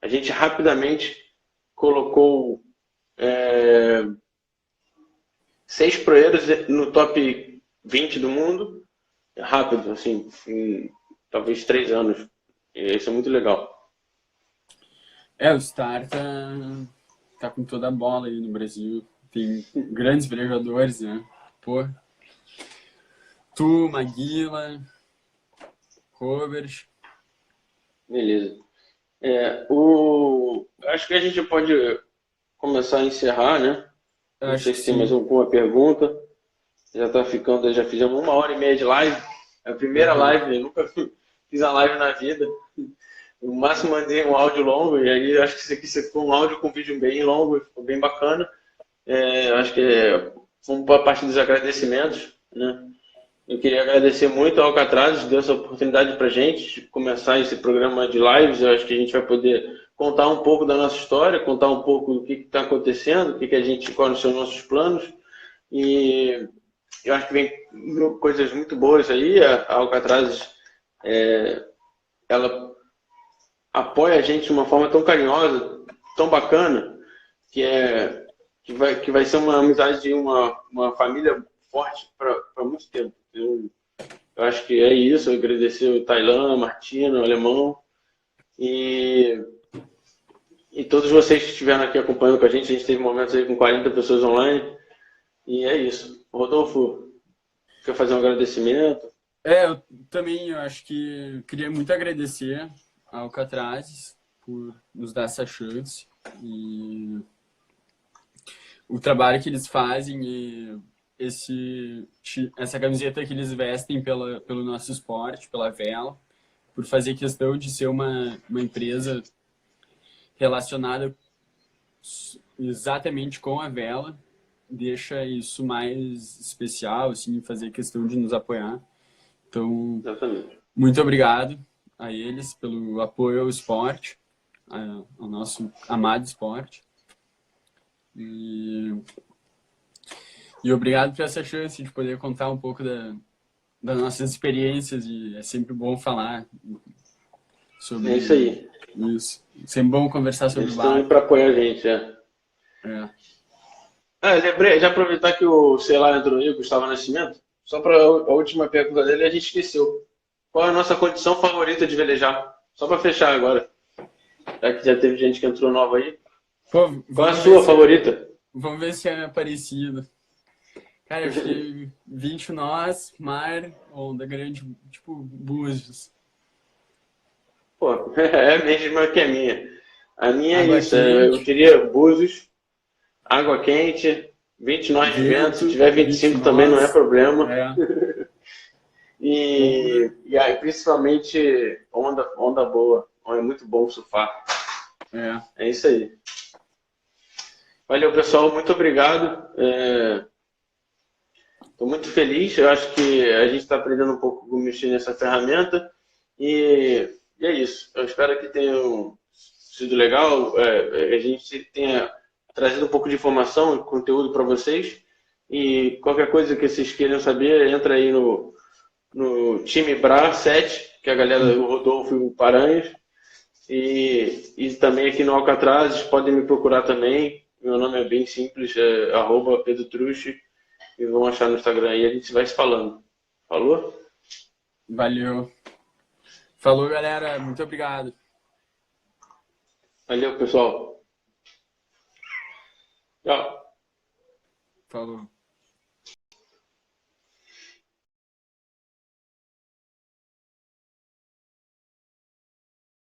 A gente rapidamente colocou 6 proeiros no top 20 do mundo. Rápido, assim, em talvez 3 anos. E isso é muito legal. O Star tá com toda a bola aí no Brasil. Tem grandes velejadores, né? Pô. Tu, Maguila, Robert. Beleza. Acho que a gente pode começar a encerrar, né? Não sei se tem mais alguma pergunta. Já fizemos 1h30 de live. É a primeira live, eu nunca fiz a live na vida. No máximo mandei um áudio longo, e aí acho que isso aqui ficou um áudio com vídeo bem longo, ficou bem bacana. Acho que vamos para a parte dos agradecimentos, né? Eu queria agradecer muito ao Alcatraz, deu essa oportunidade para a gente de começar esse programa de lives. Eu acho que a gente vai poder contar um pouco da nossa história, contar um pouco do que está acontecendo, quais são os nossos planos. E eu acho que vem coisas muito boas aí. A Alcatraz, ela apoia a gente de uma forma tão carinhosa, tão bacana, que vai ser uma amizade de uma família forte para muito tempo. Eu acho que é isso. Eu agradecer o Tailan, a Martina, o Alemão e todos vocês que estiveram aqui acompanhando com a gente. A gente teve momentos aí com 40 pessoas online e é isso. Rodolfo, quer fazer um agradecimento? Eu também acho que queria muito agradecer ao Alcatraz por nos dar essa chance e o trabalho que eles fazem e essa camiseta que eles vestem pelo nosso esporte, pela vela, por fazer questão de ser uma empresa relacionada exatamente com a vela, deixa isso mais especial, assim, fazer questão de nos apoiar. Então, exatamente, muito obrigado a eles pelo apoio ao esporte, ao nosso amado esporte. E obrigado por essa chance de poder contar um pouco das nossas experiências, e é sempre bom falar sobre isso aí. Isso. Sempre bom conversar sobre Eles estão aí para apoiar a gente, Lembrei, já aproveitar que o Ceará entrou aí, o Gustavo Nascimento, só para a última pergunta dele, a gente esqueceu. Qual é a nossa condição favorita de velejar? Só para fechar agora, já que já teve gente que entrou nova aí. Pô, Qual é a sua favorita? vamos ver se é parecido. Cara, eu acho que 20 nós, mar, onda grande, tipo Búzios. Pô, é a mesma que a minha. A minha é Água isso, eu quente, queria Búzios, água quente, 20 nós de vento, se vento, tiver 20 25 também não é nós, problema. é, onda, E aí, principalmente onda boa, é muito bom surfar. é. É isso aí. Valeu, pessoal, muito obrigado. Estou muito feliz, eu acho que a gente está aprendendo um pouco como mexer nessa ferramenta e é isso. Eu espero que tenha sido legal, a gente tenha trazido um pouco de informação e conteúdo para vocês e qualquer coisa que vocês queiram saber, entra aí no time Bra 7, que é a galera do Rodolfo e o Paranhos, e também aqui no Alcatraz, vocês podem me procurar também, meu nome é bem simples, @Pedro Trucci, e vão achar no Instagram aí, a gente vai se falando. Falou? Valeu. Falou, galera. Muito obrigado. Valeu, pessoal. Tchau. Falou.